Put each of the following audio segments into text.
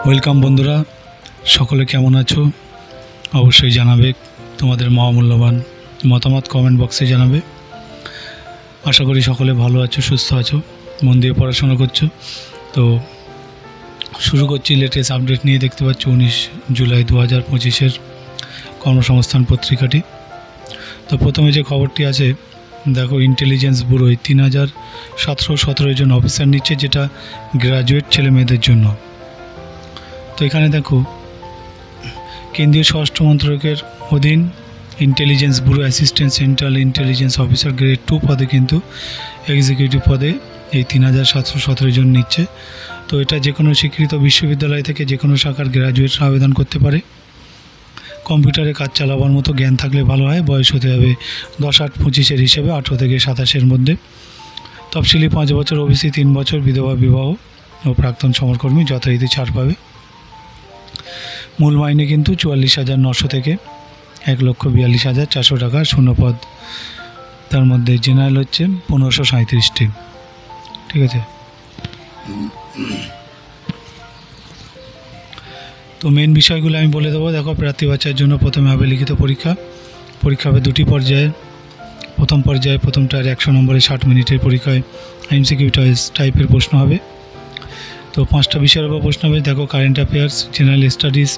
Welcome বন্ধুরা, সকলে কেমন আছো? অবশ্যই জানাবে, তোমাদের মহামূল্যবান মতামত কমেন্ট বক্সে জানাবে। আশা করি সকলে ভালো আছো, সুস্থ আছো, মন দিয়ে পড়াশোনা করছো। তো শুরু করছি লেটেস্ট আপডেট নিয়ে। দেখতে পাচ্ছ 19 জুলাই 2025 কর্মসংস্থান পত্রিকাটি। তো প্রথমে যে খবরটি আছে দেখো, ইন্টেলিজেন্স ব্যুরোয় 3717 জন অফিসার নিচ্ছে, যেটা গ্র্যাজুয়েট ছেলে মেয়েদের জন্য। তো এখানে দেখো, কেন্দ্রীয় স্বরাষ্ট্র মন্ত্রকের অধীন intelligence bureau assistant central intelligence officer grade 2 পদে কিন্তু এক্সিকিউটিভ পদে এই 3717 জন নিচ্ছে। তো এটা যে কোনো স্বীকৃত বিশ্ববিদ্যালয় থেকে যে কোনো শাখার গ্র্যাজুয়েটরা আবেদন করতে পারে। কম্পিউটারে কাজ চালাবার মতো জ্ঞান থাকলে ভালো হয়। বয়স হতে হবে 10-8-25 হিসেবে 18 থেকে 27 মধ্যে। তফসিলি 5 বছর, ওবিসি 3 বছর, বিধবা বিবাহ ও প্রাক্তন সমরকর্মী যথারীতি ছাড় পাবে। মূল মাইনে কিন্তু 44,900 থেকে 1,42,400 টাকা। শূন্যপদ তার মধ্যে জেনারেল হচ্ছে 1537টি। ঠিক আছে। তো মেন বিষয়গুলো আমি বলে দেবো। দেখো, প্রার্থী বাছাইয়ের জন্য প্রথমে হবে লিখিত পরীক্ষা। পরীক্ষা হবে দুটি পর্যায়ে। প্রথম পর্যায়ে প্রথমটার 100 নম্বরে 60 মিনিটের পরীক্ষায় এমসিকিউ টাইপের প্রশ্ন হবে। তো 5টা বিষয়ের উপর প্রশ্ন হবে। দেখো, current affairs, general studies,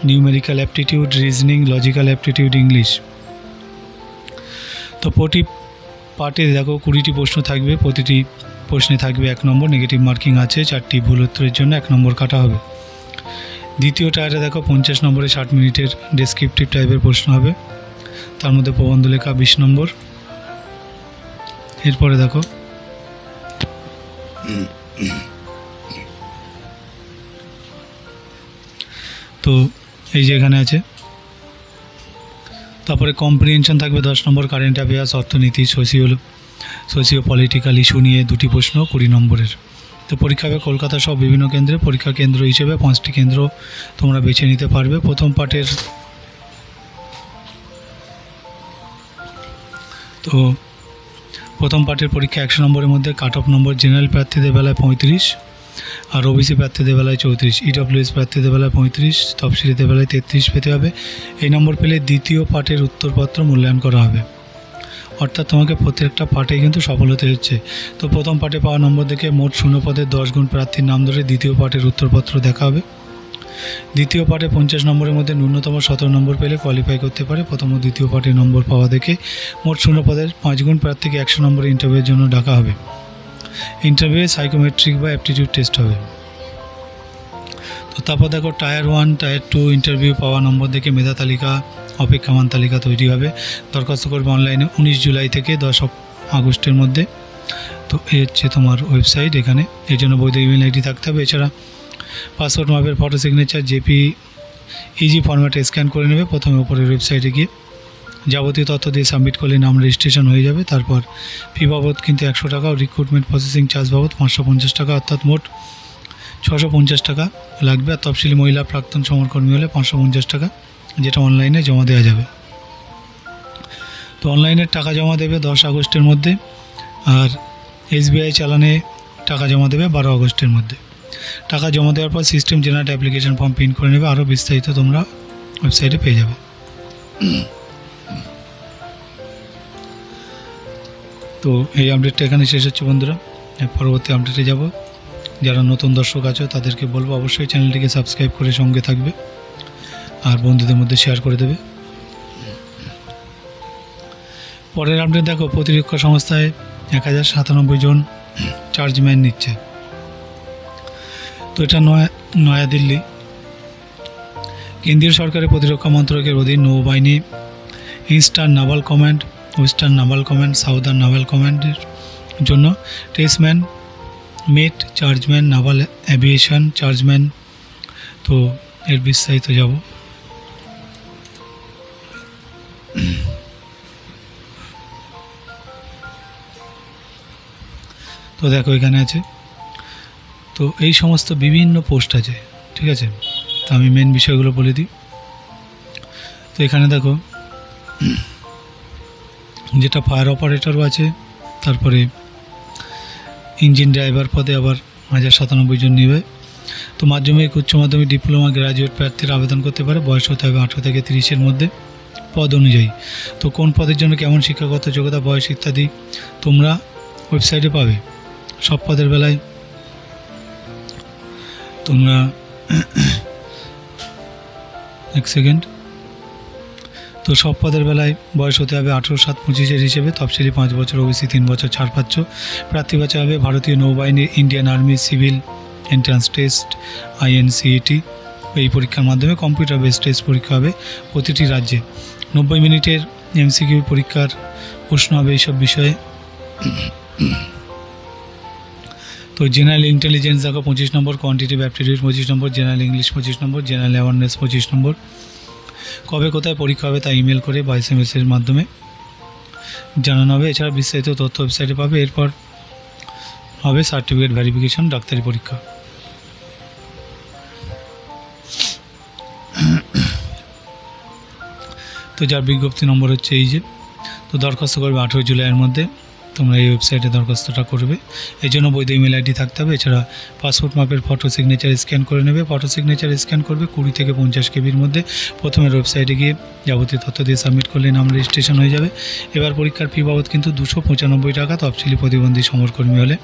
numerical aptitude, reasoning, logical aptitude, English. তো প্রতি পার্টে দেখো 20টি প্রশ্ন থাকবে। প্রতিটি প্রশ্নে থাকবে 1 নম্বর। নেগেটিভ মার্কিং আছে। 4টি ভুল উত্তরের জন্য 1 নম্বর কাটা হবে। দ্বিতীয় টায়ারে দেখো 50 নম্বরে 60 মিনিটের ডেসক্রিপটিভ টাইপের প্রশ্ন হবে। তার মধ্যে প্রবন্ধ লেখা 20 নম্বর। এরপরে দেখো তো এই যে এখানে আছে। তারপরে কম্প্রিহেনশন থাকবে 10 নম্বর। কারেন্ট অ্যাফেয়ার্স, অর্থনীতি, সোশিও পলিটিক্যাল ইস্যু নিয়ে 2টি প্রশ্ন 20 নম্বরের। তো পরীক্ষা হবে কলকাতা সহ বিভিন্ন কেন্দ্রে। পরীক্ষা কেন্দ্র হিসেবে 5টি কেন্দ্র তোমরা বেছে নিতে পারবে। প্রথম পার্টের পরীক্ষা 100 নম্বরের মধ্যে কাট অফ নম্বর জেনারেল প্রার্থীদের বেলায় 35, আর ওবিসি প্রার্থীদের বেলায় 34, ইডব্লিউএস প্রার্থীদের বেলায় 35, তফসিলিদের বেলায় 33 পেতে হবে। এই নম্বর পেলে দ্বিতীয় পার্টের উত্তরপত্র মূল্যায়ন করা হবে। অর্থাৎ তোমাকে প্রত্যেকটা পার্টে কিন্তু সফল হতে হচ্ছে। তো প্রথম পার্টে পাওয়া নম্বর দেখে মোট শূন্য পদের 10 গুণ প্রার্থীর নাম ধরে দ্বিতীয় পার্টের উত্তরপত্র দেখা হবে। দ্বিতীয় পার্টে 50 নম্বরের মধ্যে ন্যূনতম 17 নম্বর পেলে কোয়ালিফাই করতে পারে। প্রথম ও দ্বিতীয় পার্টে নম্বর পাওয়া দেখে মোট শূন্য পদের 5 গুণ প্রার্থীকে 100 নম্বরের ইন্টারভিউয়ের জন্য ডাকা হবে। ইন্টারভিউয়ে সাইকোমেট্রিক বা অ্যাপটিটিউড টেস্ট হবে। তো তারপর দেখো, টায়ার 1, টায়ার 2 ইন্টারভিউ পাওয়া নম্বর দেখে মেধা তালিকা, অপেক্ষামান তালিকা তৈরি হবে। দরখাস্ত করবে অনলাইনে 19 জুলাই থেকে 10 আগস্টের মধ্যে। তো এই হচ্ছে তোমার ওয়েবসাইট। এখানে এর জন্য বৈধ ইমেল আইডি থাকতে হবে। এছাড়া পাসপোর্ট মাপের ফটো সিগনেচার জেপিইজি ফরম্যাটে স্ক্যান করে নেবে। প্রথমে উপরের ওয়েবসাইটে গিয়ে যাবতীয় তথ্য দিয়ে সাবমিট করলে নাম রেজিস্ট্রেশন হয়ে যাবে। তারপর ফি বাবদ কিন্তু 100 টাকা ও রিক্রুটমেন্ট প্রসেসিং চার্জ বাবদ 550 টাকা, অর্থাৎ মোট 650 টাকা লাগবে। আর তফসিলি মহিলা প্রাক্তন সমরকর্মী হলে 550 টাকা, যেটা অনলাইনে জমা দেওয়া যাবে। তো অনলাইনের টাকা জমা দেবে 10 আগস্টের মধ্যে, আর এসবিআই চালানে টাকা জমা দেবে 12 আগস্টের মধ্যে। টাকা জমা দেওয়ার পর system generate application form print করে নেবে। আরও বিস্তারিত তোমরা ওয়েবসাইটে পেয়ে যাবে। তো এই আপডেটটা এখানে শেষ হচ্ছে বন্ধুরা। পরবর্তী আপডেটে যাব। যারা নতুন দর্শক আছো তাদেরকে বলবো অবশ্যই চ্যানেলটিকে সাবস্ক্রাইব করে সঙ্গে থাকবে আর বন্ধুদের মধ্যে শেয়ার করে দেবে। পরের আপডেট দেখো, প্রতিরক্ষা সংস্থায় 1097 জন চার্জম্যান নিচ্ছে। তো এটা নয়াদিল্লি। কেন্দ্রীয় সরকারের প্রতিরক্ষা মন্ত্রকের অধীন নৌবাহিনী eastern naval command, western naval command, southern naval কমান্ডের জন্য টেসম্যান, মেট, চার্জম্যান, নাভাল অ্যাভিয়েশন চার্জম্যান। তো এর বিস্তারিত যাব। তো দেখো এখানে আছে। তো এই সমস্ত বিভিন্ন পোস্ট আছে, ঠিক আছে। তো আমি মেন বিষয়গুলো বলে দিই। তো এখানে দেখো, যেটা ফায়ার অপারেটরও আছে। তারপরে ইঞ্জিন ড্রাইভার পদে আবার 1097 জন নেবে। তো মাধ্যমিক উচ্চ মাধ্যমিক ডিপ্লোমা গ্র্যাজুয়েট প্রার্থীরা আবেদন করতে পারে। বয়স হতে হবে 18 থেকে 30-এর মধ্যে পদ অনুযায়ী। তো কোন পদের জন্য কেমন শিক্ষাগত যোগ্যতা, বয়স ইত্যাদি তোমরা ওয়েবসাইটে পাবে। সব পদের বেলায় তোমরা এক সেকেন্ড, তো সব পদের বেলায় বয়স হতে হবে 18-7-25 হিসেবে তফসিলি 5 বছর, ওবিসি 3 বছর ছাড় পাচ্ছ। প্রার্থী বাছা হবে ভারতীয় নৌবাহিনী, Indian army, civil entrance test, INCET এই পরীক্ষার মাধ্যমে কম্পিউটার বেসড টেস্ট পরীক্ষা হবে প্রতিটি রাজ্যে। 90 মিনিটের MCQ পরীক্ষার প্রশ্ন হবে এইসব বিষয়ে। তো জেনারেল ইন্টেলিজেন্স দেখো 25 নম্বর, কোয়ান্টিটিভ অ্যাপটিটিউড 25 নম্বর, জেনারেল ইংলিশ 25 নম্বর, জেনারেল অ্যাওয়ারনেস 25 নম্বর। কবে কোথায় পরীক্ষা হবে তা ইমেল করে বা SMS-এর মাধ্যমে জানানো হবে। এছাড়া বিস্তারিত তথ্য ওয়েবসাইটে পাবে। এরপর হবে সার্টিফিকেট ভেরিফিকেশন, ডাক্তারি পরীক্ষা। তো যার বিজ্ঞপ্তি নম্বর হচ্ছে এই যে। তো দরখাস্ত করবে 18 জুলাইয়ের মধ্যে। তোমরা এই ওয়েবসাইটে দরখাস্তটা করবে। এই জন্য বৈধ ইমেল ID থাকতে হবে। এছাড়া পাসপোর্ট মাপের ফটো সিগনেচার স্ক্যান করে নেবে। ফটো সিগনেচার স্ক্যান করবে 20 থেকে 50 KB'র মধ্যে। প্রথমে ওয়েবসাইটে গিয়ে যাবতীয় তথ্য দিয়ে সাবমিট করলে নাম রেজিস্ট্রেশন হয়ে যাবে। এবার পরীক্ষার ফি বাবদ কিন্তু 295 টাকা, তফসিলি প্রতিবন্ধী সমরকর্মী হলে।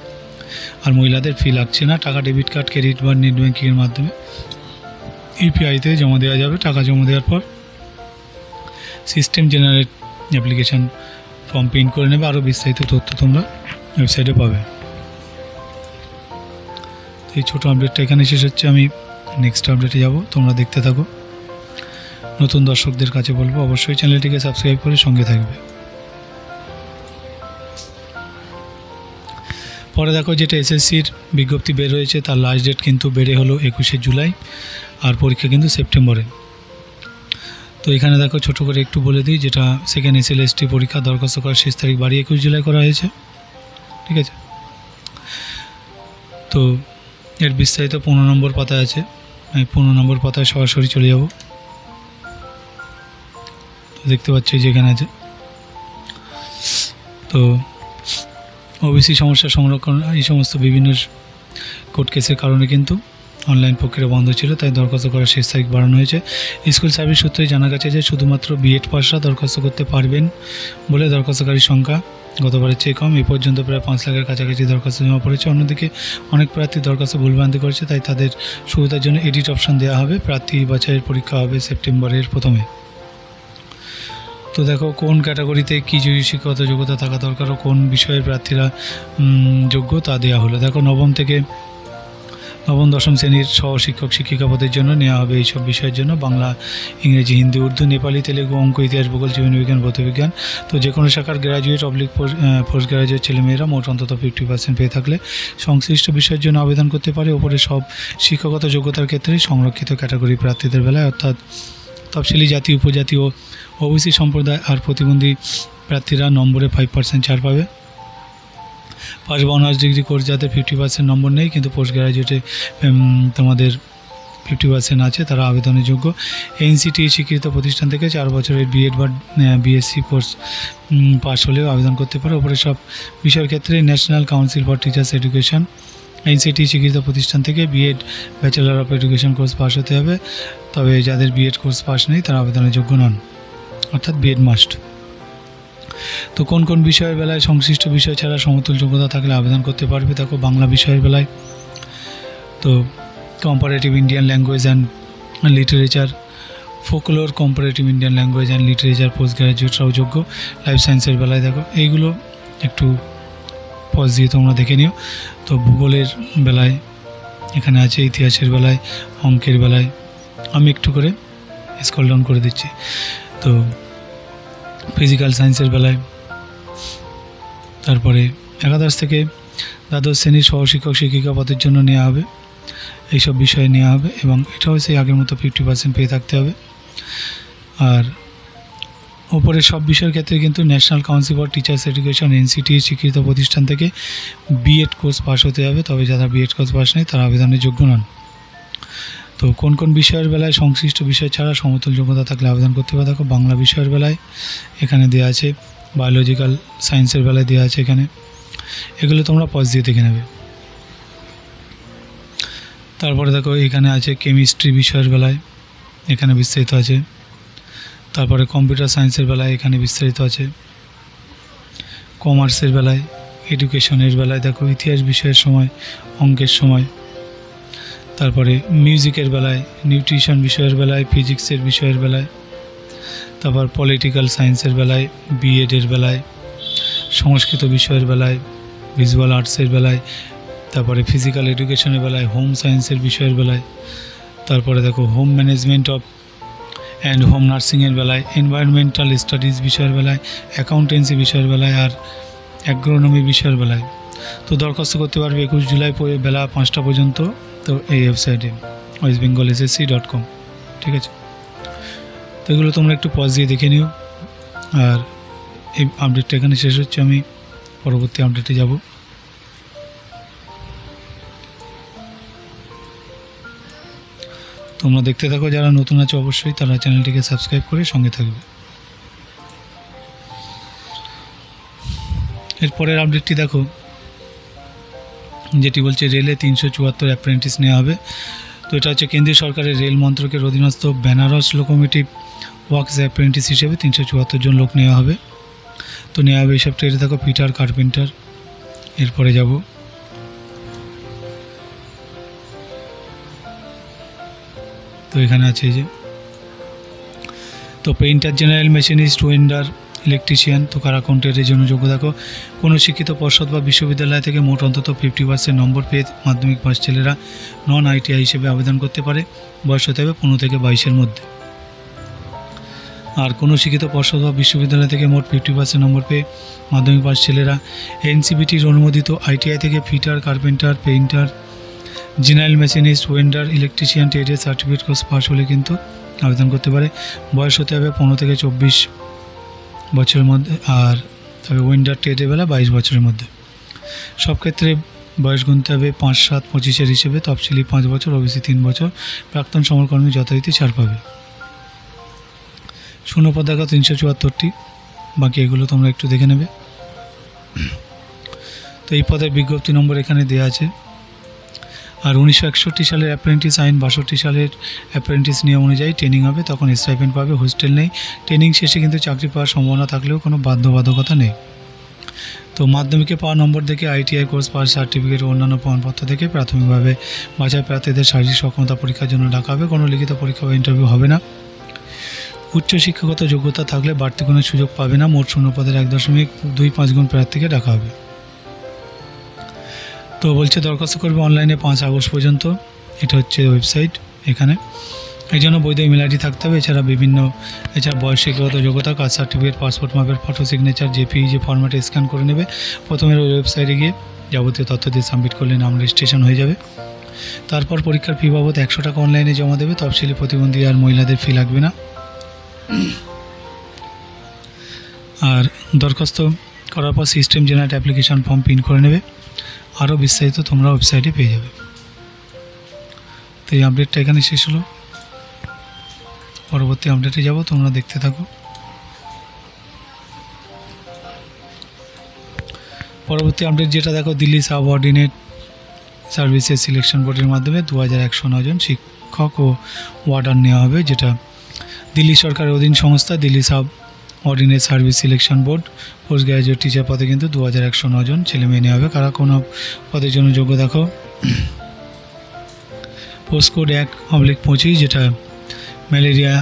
আর মহিলাদের ফি লাগছে না। টাকা ডেবিট কার্ড, ক্রেডিট বা নেট ব্যাঙ্কিংয়ের মাধ্যমে UPI-তে জমা দেওয়া যাবে। টাকা জমা দেওয়ার পর system generate application form print করে নেবে। আরও বিস্তারিত তথ্য তোমরা ওয়েবসাইটে পাবে। এই ছোটো আপডেটটা এখানে শেষ হচ্ছে। আমি নেক্সট আপডেটে যাব, তোমরা দেখতে থাকো। নতুন দর্শকদের কাছে বলবো অবশ্যই চ্যানেলটিকে সাবস্ক্রাইব করে সঙ্গে থাকবে। পরে দেখো যেটা SSCর বিজ্ঞপ্তি বের হয়েছে, তার লাস্ট ডেট কিন্তু বেড়ে হলো 21শে জুলাই, আর পরীক্ষা কিন্তু সেপ্টেম্বরে। তো এখানে দেখো ছোটো করে একটু বলে দিই, যেটা সেকেন্ড SLST পরীক্ষা দরখাস্ত করার শেষ তারিখ 21 জুলাই করা হয়েছে। ঠিক আছে, তো এর বিস্তারিত 15 নম্বর পাতায় আছে। আমি 15 নম্বর পাতায় সরাসরি চলে যাব। তো দেখতে পাচ্ছি যেখানে আছে। তো OBC সমস্যা সংরক্ষণ এই সমস্ত বিভিন্ন কোর্ট কেসের কারণে কিন্তু অনলাইন প্রক্রিয়া বন্ধ ছিল, তাই দরখাস্ত করার শেষ তারিখ বাড়ানো হয়েছে। স্কুল সার্ভিস সূত্রে জানা গেছে যে শুধুমাত্র B.Ed পাসরা দরখাস্ত করতে পারবেন বলে দরখাস্তকারীর সংখ্যা গতবারের চেয়ে কম। এ পর্যন্ত প্রায় 5 লাখের কাছাকাছি দরখাস্ত জমা পড়েছে। অন্যদিকে অনেক প্রার্থী দরখাস্ত ভুলভ্রান্তি করেছে, তাই তাদের সুবিধার জন্য এডিট অপশান দেওয়া হবে। প্রার্থী বাছাইয়ের পরীক্ষা হবে সেপ্টেম্বরের প্রথমে। তো দেখো কোন ক্যাটাগরিতে কী শিক্ষাগত যোগ্যতা থাকা দরকার ও কোন বিষয়ের প্রার্থীরা যোগ্য তা দেওয়া হলো। দেখো নবম থেকে নবম দশম শ্রেণীর সহ শিক্ষক শিক্ষিকা পদের জন্য নেওয়া হবে এইসব বিষয়ের জন্য বাংলা, ইংরেজি, হিন্দি, উর্দু, নেপালি, তেলেগু, অঙ্ক, ইতিহাস, ভূগোল, জীবনবিজ্ঞান, ভৌতবিজ্ঞান। তো যে কোনো শাখার গ্র্যাজুয়েট অবলিক পোস্ট গ্র্যাজুয়েট ছেলেমেয়েরা মোট অন্তত 50% পেয়ে থাকলে সংশ্লিষ্ট বিষয়ের জন্য আবেদন করতে পারে। ওপরে সব শিক্ষাগত যোগ্যতার ক্ষেত্রে সংরক্ষিত ক্যাটাগরি প্রার্থীদের বেলায় অর্থাৎ তফসিলি জাতি, উপজাতি ও OBC সম্প্রদায় আর প্রতিবন্ধী প্রার্থীরা নম্বরে 5% ছাড় পাবে। পাস বা অনার্স ডিগ্রি কোর্স যাদের 50% নম্বর নেই কিন্তু পোস্ট গ্র্যাজুয়েটে তোমাদের 50% আছে, তারা আবেদনের যোগ্য। NCTE স্বীকৃত প্রতিষ্ঠান থেকে 4 বছরের B.Ed বা BSc কোর্স পাস হলেও আবেদন করতে পারে। ওপরে সব বিষয়ের ক্ষেত্রে national council for teachers education NCTE স্বীকৃত প্রতিষ্ঠান থেকে B.Ed bachelor of education course pass হতে হবে। তবে যাদের B.Ed কোর্স পাস নেই তারা আবেদনের যোগ্য নন, অর্থাৎ B.Ed মাস্ট। তো কোন কোন বিষয়ের বেলায় সংশ্লিষ্ট বিষয় ছাড়া সমতুল যোগ্যতা থাকলে আবেদন করতে পারবে। দেখো বাংলা বিষয়ের বেলায় তো comparative Indian language and literature, folklore, comparative Indian language and literature post গ্র্যাজুয়েটরাও যোগ্য। লাইফ সায়েন্সের বেলায় দেখো এইগুলো একটু পজ দিয়ে তোমরা দেখে নিও। তো ভূগোলের বেলায় এখানে আছে, ইতিহাসের বেলায়, অঙ্কের বেলায় আমি একটু করে স্ক্রল ডাউন করে দিচ্ছি। তো ফিজিক্যাল সায়েন্সের বেলায়, তারপরে একাদশ থেকে দ্বাদশ শ্রেণীর সহশিক্ষক শিক্ষিকা পদের জন্য নেওয়া হবে, এইসব বিষয়ে নেওয়া হবে এবং এটাও সেই আগের মতো 50% পেয়ে থাকতে হবে। আর ওপরের সব বিষয়ের ক্ষেত্রে কিন্তু national council for teachers education NCTE স্বীকৃত প্রতিষ্ঠান থেকে B.Ed কোর্স পাস হতে হবে। তবে যারা B.Ed কোর্স পাস নেই তারা আবেদনের যোগ্য নন। তো কোন কোন বিষয়ের বেলায় সংশ্লিষ্ট বিষয় ছাড়া সমতুল যোগ্যতা থাকলে আবেদন করতে হবে। দেখো বাংলা বিষয়ের বেলায় এখানে দেওয়া আছে, বায়োলজিক্যাল সায়েন্সের বেলায় দেওয়া আছে এখানে, এগুলো তোমরা পজ দিয়ে দেখে নেবে। তারপরে দেখো এখানে আছে কেমিস্ট্রি বিষয়ের বেলায় এখানে বিস্তারিত আছে। তারপরে কম্পিউটার সায়েন্সের বেলায় এখানে বিস্তারিত আছে। কমার্সের বেলায়, এডুকেশনের বেলায় দেখো ইতিহাস বিষয়ের সময়, অঙ্কের সময়। তারপরে মিউজিকের বেলায়, নিউট্রিশন বিষয়ের বেলায়, ফিজিক্সের বিষয়ের বেলায়। তারপর পলিটিক্যাল সায়েন্সের বেলায়, বিএডের বেলায়, সংস্কৃত বিষয়ের বেলায়, ভিজুয়াল আর্টসের বেলায়। তারপরে ফিজিক্যাল এডুকেশনের বেলায়, হোম সায়েন্সের বিষয়ের বেলায়। তারপরে দেখো home management of and home নার্সিংয়ের বেলায়, এনভায়রনমেন্টাল স্টাডিজ বিষয়ের বেলায়, অ্যাকাউন্টেন্সি বিষয়ের বেলায়, আর অ্যাগ্রোনমি বিষয়ের বেলায়। তো দরখাস্ত করতে পারবে 21 জুলাই বেলা 5টা পর্যন্ত। তো এই ওয়েবসাইটে westbengalssc.com, ঠিক আছে। তো এগুলো তোমরা একটু পজ দিয়ে দেখে নিও। আর এই আপডেটটা এখানে শেষ হচ্ছে, আমি পরবর্তী আপডেটে যাব। তোমরা দেখতে থাকো, যারা নতুন আছে অবশ্যই তারা চ্যানেলটিকে সাবস্ক্রাইব করে সঙ্গে থাকবে। এরপরের আপডেটটি দেখো, যেটি বলছে রেলে 374 অ্যাপ্রেন্টিস নেওয়া হবে। তো এটা হচ্ছে কেন্দ্রীয় সরকারের রেল মন্ত্রকের অধীনস্থ বেনারস লোকোমোটিভ ওয়ার্কস অ্যাপ্রেন্টিস হিসেবে 374 জন লোক নেওয়া হবে। তো নেওয়া হবে এই সপ্তাহে দেখো ফিটার, কার্পেন্টার। এরপরে যাব তো এখানে আছে এই যে, তো painter, general machinist, welder, electrician. তো কারা কোনটার জন্য যোগ্য দেখো, কোনো শিক্ষিত পর্ষদ বা বিশ্ববিদ্যালয় থেকে মোট অন্তত 50% নম্বর পেয়ে মাধ্যমিক পাস ছেলেরা নন আইটিআই হিসেবে আবেদন করতে পারে। বয়স হতে হবে 15 থেকে 22-এর মধ্যে। আর কোনো শিক্ষিত পর্ষদ বা বিশ্ববিদ্যালয় থেকে মোট 50% নম্বর পেয়ে মাধ্যমিক পাস ছেলেরা এনসিবিটির অনুমোদিত আইটিআই থেকে fitter, carpenter, painter, general machinist, welder, electrician ট্রেডের সার্টিফিকেট কোর্স পাস হলে কিন্তু আবেদন করতে পারে। বয়স হতে হবে 15 থেকে 24 বছরের মধ্যে। আর তবে ওয়েন্ডার ট্রেডের বেলা 22 বছরের মধ্যে। সব ক্ষেত্রে বয়স গুনতে হবে 5, 7, 25-এর হিসেবে। তফসিলি 5 বছর, ওবিসি 3 বছর। প্রাক্তন সমরকর্মী যথারীতি ছাড় পাবে। শূন্যপদ দেখো 374টি, বাকি এগুলো তোমরা একটু দেখে নেবে। তো এই পদের বিজ্ঞপ্তি নম্বর এখানে দেওয়া আছে। আর 1961 সালের অ্যাপ্রেন্টিস আইন, 62 সালের অ্যাপ্রেন্টিস নিয়ম অনুযায়ী ট্রেনিং হবে, তখন স্টাইপেন্ড পাবে। হোস্টেল নেই। ট্রেনিং শেষে কিন্তু চাকরি পাওয়ার সম্ভাবনা থাকলেও কোনো বাধ্যবাধকতা নেই। তো মাধ্যমিকে পাওয়া নম্বর থেকে আইটিআই কোর্স পাস সার্টিফিকেট ও অন্যান্য প্রমাণপত্র থেকে প্রাথমিকভাবে বাছাই প্রার্থীদের শারীরিক সক্ষমতা পরীক্ষার জন্য ডাকা হবে। কোনো লিখিত পরীক্ষা বা ইন্টারভিউ হবে না। উচ্চশিক্ষাগত যোগ্যতা থাকলে বাড়তি কোনো সুযোগ পাবে না। মোট শূন্যপদের 1.25 গুণ প্রার্থীকে ডাকা হবে। তো বলছে দরখাস্ত করবে অনলাইনে 5 আগস্ট পর্যন্ত। এটা হচ্ছে ওয়েবসাইট। এখানে এই জন্য বৈধ ইমেল আইডি থাকতে হবে। এছাড়া বয়স, শিক্ষাগত যোগ্যতা, কাস্ট সার্টিফিকেট, পাসপোর্ট মাপের ফটো, সিগনেচার, জেপিইজি ফরম্যাটে স্ক্যান করে নেবে। প্রথমে ওই ওয়েবসাইটে গিয়ে যাবতীয় তথ্য দিয়ে সাবমিট করলে নাম রেজিস্ট্রেশন হয়ে যাবে। তারপর পরীক্ষার ফি বাবদ 100 টাকা অনলাইনে জমা দেবে। তফসিলি প্রতিবন্ধী আর মহিলাদের ফি লাগবে না। আর দরখাস্ত করার পর system generate application form print করে নেবে। আরও বিস্তারিত তোমরা ওয়েবসাইটে পেয়ে যাবে। তো এই আপডেটটা এখানে শেষ হলো। পরবর্তী আপডেটে যাব, তোমরা দেখতে থাকো। পরবর্তী আপডেট যেটা দেখো, দিল্লি সাবঅর্ডিনেট সার্ভিসেস সিলেকশন বোর্ডের মাধ্যমে 2109 জন শিক্ষক ও ওয়ার্ডার নেওয়া হবে, যেটা দিল্লি সরকারের অধীন সংস্থা। Delhi subordinate service selection board post graduate teacher পদে কিন্তু 2109 জন ছেলে মেয়ে নেওয়া হবে। কারা কোনো পদের জন্য যোগ্য দেখো, পোস্ট কোড 1/25, যেটা ম্যালেরিয়া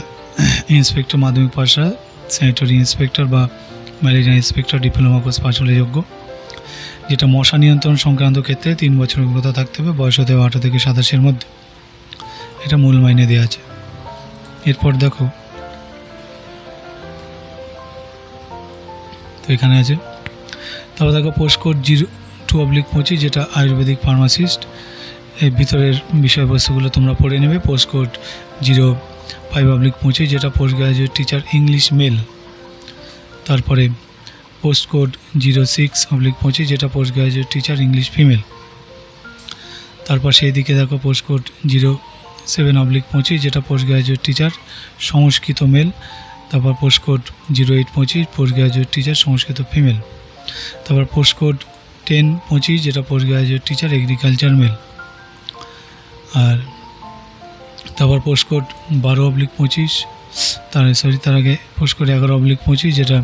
ইন্সপেক্টর মাধ্যমিক পাশা, স্যানিটারি ইন্সপেক্টর বা malaria inspector diploma course pass হলে যোগ্য। যেটা মশা নিয়ন্ত্রণ সংক্রান্ত ক্ষেত্রে 3 বছর অভিজ্ঞতা থাকতে হবে। বয়স হতে হবে 18 থেকে 27-এর মধ্যে। এটা মূল মাইনে দেওয়া আছে। এরপর দেখো, তো এখানে আছে। তারপর দেখো পোস্ট কোড 02/25, যেটা আয়ুর্বেদিক ফার্মাসিস্ট। এর ভিতরের বিষয়বস্তুগুলো তোমরা পড়ে নেবে। পোস্ট কোড 05/25, যেটা post graduate teacher English male. তারপরে পোস্ট কোড 06/25, যেটা post graduate teacher English female. তারপর সেই দিকে দেখো পোস্ট কোড 07/25, যেটা post graduate teacher Sanskrit male. তারপর post code 08/25, post graduate teacher Sanskrit female. তারপর পোস্ট কোড 10/25, যেটা post graduate teacher agriculture male. আর তারপর পোস্টকোড 12/25, তার আগে পোস্টকোড 11/25 যেটা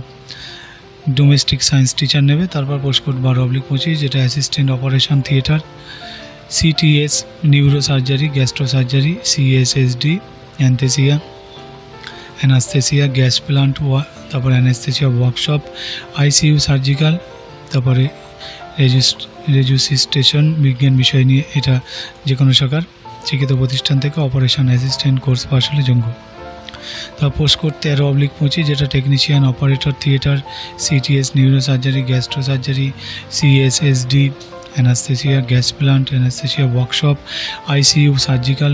ডোমেস্টিক সায়েন্স টিচার নেবে। তারপর পোস্টকোড 12/25 যেটা assistant operation theatre, CTS neuro surgery, gastro surgery, CSSD anaesthesia, gas plant, তারপরে অ্যানাস্থেসিয়া ওয়ার্কশপ, ICU সার্জিক্যাল, তারপরে রেজিস্ট্রেশন বিজ্ঞান বিষয় নিয়ে, এটা যে কোনো শাখার শিক্ষিত প্রতিষ্ঠান থেকে অপারেশন অ্যাসিস্ট্যান্ট কোর্স পাশ হলে যোগ্য। তারপর পোস্টকোড 13/25 যেটা technician operator theatre, CTS neuro surgery, gastro surgery, CSSD anaesthesia, gas plant, anaesthesia workshop, ICU surgical,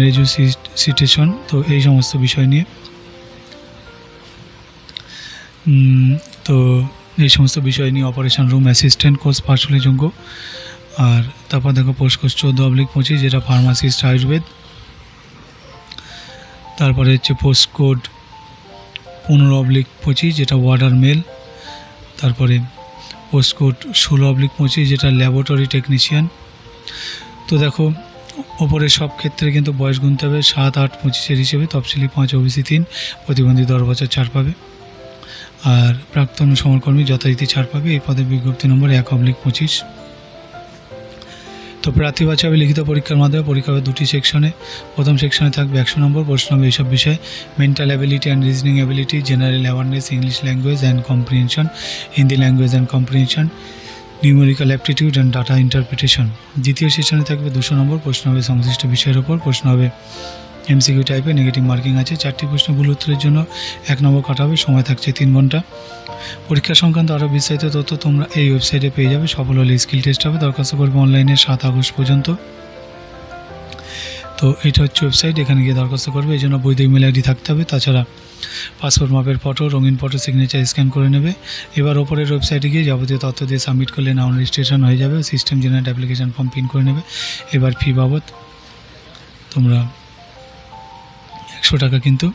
registration. তো এই সমস্ত বিষয় নিয়ে অপারেশন রুম অ্যাসিস্ট্যান্ট কোর্স পাশ হলে যোগ্য। আর তারপর দেখো পোস্টকোড 14/25 যেটা ফার্মাসিস্ট আয়ুর্বেদ। তারপরে হচ্ছে পোস্টকোড 15/25 যেটা ওয়াটার মেল। তারপরে পোস্টকোড 16/25 যেটা ল্যাবরেটরি টেকনিশিয়ান। তো দেখো ওপরে সব ক্ষেত্রে কিন্তু বয়স গুনতে হবে 7, 8, 25 হিসেবে। তফসিলি 5, OBC 3, প্রতিবন্ধী 10 বছর ছাড় পাবে। আর প্রাক্তন সমরকর্মী যথারীতি ছাড় পাবে। এই পদের বিজ্ঞপ্তি নম্বর 1/25। তো প্রার্থী বাছাই হবে লিখিত পরীক্ষার মাধ্যমে। পরীক্ষা হবে 2টি সেকশনে। প্রথম সেকশনে থাকবে 100 নম্বর। প্রশ্ন হবে এইসব বিষয়ে: mental ability and reasoning ability, general awareness, English language and comprehension, Hindi language and comprehension, numerical aptitude and data interpretation. দ্বিতীয় সেশনে থাকবে 200 নম্বর। প্রশ্ন হবে সংশ্লিষ্ট বিষয়ের ওপর। প্রশ্ন হবে MCQ টাইপে, নেগেটিভ মার্কিং আছে। 4টি প্রশ্ন ভুল উত্তরের জন্য 1 নম্বর কাটা হবে। সময় থাকছে 3 ঘন্টা। পরীক্ষা সংক্রান্ত আরও বিস্তারিত তথ্য তোমরা এই ওয়েবসাইটে পেয়ে যাবে। সফল হলে স্কিল টেস্ট হবে। দরখাস্ত করবে অনলাইনে 7 আগস্ট পর্যন্ত। তো এটা হচ্ছে ওয়েবসাইট, এখানে গিয়ে দরখাস্ত করবে। এই জন্য বৈধ ইমেল ID থাকতে হবে। তাছাড়া পাসপোর্ট মাপের ফটো, রঙিন ফটো, সিগনেচার স্ক্যান করে নেবে। এবার ওপরের ওয়েবসাইটে গিয়ে যাবতীয় তথ্য দিয়ে সাবমিট করলে নাম রেজিস্ট্রেশন হয়ে যাবে। System generate application form print করে নেবে। এবার ফি বাবদ তোমরা 100 টাকা কিন্তু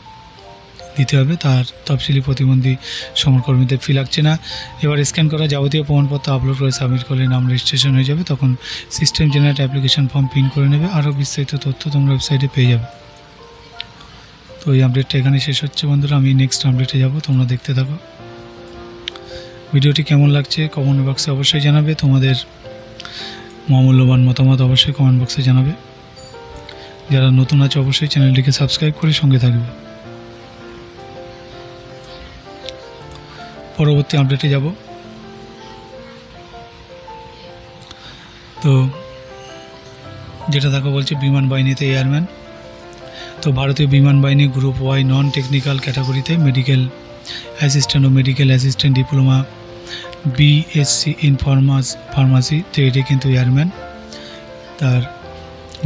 দিতে হবে। তার তফসিলি প্রতিবন্ধী সমরকর্মীদের ফি লাগছে না। এবার স্ক্যান করা যাবতীয় প্রমাণপত্র আপলোড করে সাবমিট করলে নাম রেজিস্ট্রেশন হয়ে যাবে। তখন system generate application form print করে নেবে। আরও বিস্তারিত তথ্য তোমরা ওয়েবসাইটে পেয়ে যাবে। তো এই আপডেটটা এখানে শেষ হচ্ছে বন্ধুরা। আমি নেক্সট আপডেটে যাব, তোমরা দেখতে থাকো। ভিডিওটি কেমন লাগছে কমেন্ট বক্সে অবশ্যই জানাবে। তোমাদের মূল্যবান মতামত অবশ্যই কমেন্ট বক্সে জানাবে। যারা নতুন আছে অবশ্যই চ্যানেলটিকে সাবস্ক্রাইব করে সঙ্গে থাকবে। পরবর্তী আপডেটে যাব। তো যেটা দেখো বলছে বিমান বাহিনীতে এয়ারম্যান। তো ভারতীয় বিমান বাহিনী গ্রুপ ওয়াই নন টেকনিক্যাল ক্যাটাগরিতে মেডিকেল অ্যাসিস্ট্যান্ট ও medical assistant diploma BSc in ফার্মাসিতে এটি কিন্তু এয়ারম্যান। তার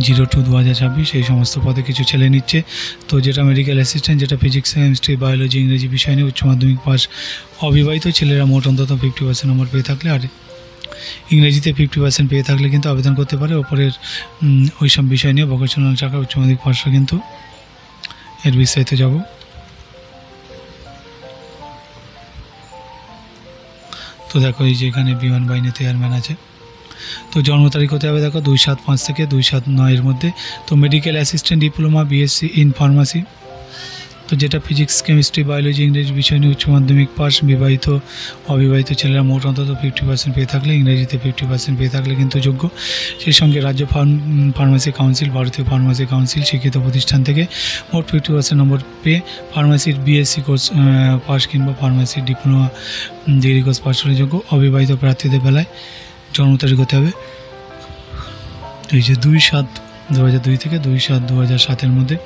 02/2026 এই সমস্ত পদে কিছু ছেলে নিচ্ছে। তো যেটা মেডিকেল অ্যাসিস্ট্যান্ট, যেটা ফিজিক্স, কেমিস্ট্রি, বায়োলজি, ইংরেজি বিষয় নিয়ে উচ্চ মাধ্যমিক পাস, অবিবাহিত ছেলেরা মোট অন্তত 50% নম্বর পেয়ে থাকলে আর ইংরেজিতে 50% পেয়ে থাকলে কিন্তু আবেদন করতে পারে। ওপরের ওই সব বিষয় নিয়ে ভোকেশনাল শাখা উচ্চ মাধ্যমিক পাশে কিন্তু এর বিস্তারিত যাব। তো দেখো এই যে এখানে বিমান বাহিনীতে এয়ারম্যান আছে। তো জন্ম তারিখ হতে হবে দেখো 2/7/5 থেকে 2/7/9 মধ্যে। তো medical assistant diploma BSc in pharmacy, তো যেটা ফিজিক্স, কেমিস্ট্রি, বায়োলজি, ইংরেজি বিষয় নিয়ে উচ্চ মাধ্যমিক পাস, বিবাহিত অবিবাহিত ছেলেরা মোট অন্তত 50% পেয়ে থাকলে, ইংরেজিতে 50% পেয়ে থাকলে কিন্তু যোগ্য। সেই সঙ্গে রাজ্য ফার্মাসি কাউন্সিল, ভারতীয় ফার্মাসি কাউন্সিল শিক্ষিত প্রতিষ্ঠান থেকে মোট 50% নম্বর পেয়ে ফার্মাসির BSc কোর্স পাস কিংবা ফার্মাসির ডিপ্লোমা ডিগ্রি কোর্স পাস হলে যোগ্য। অবিবাহিত প্রার্থীদের বেলায় জন্ম তারিখ হতে হবে এই যে 2/7/2002 থেকে 2/7/2007 মধ্যে।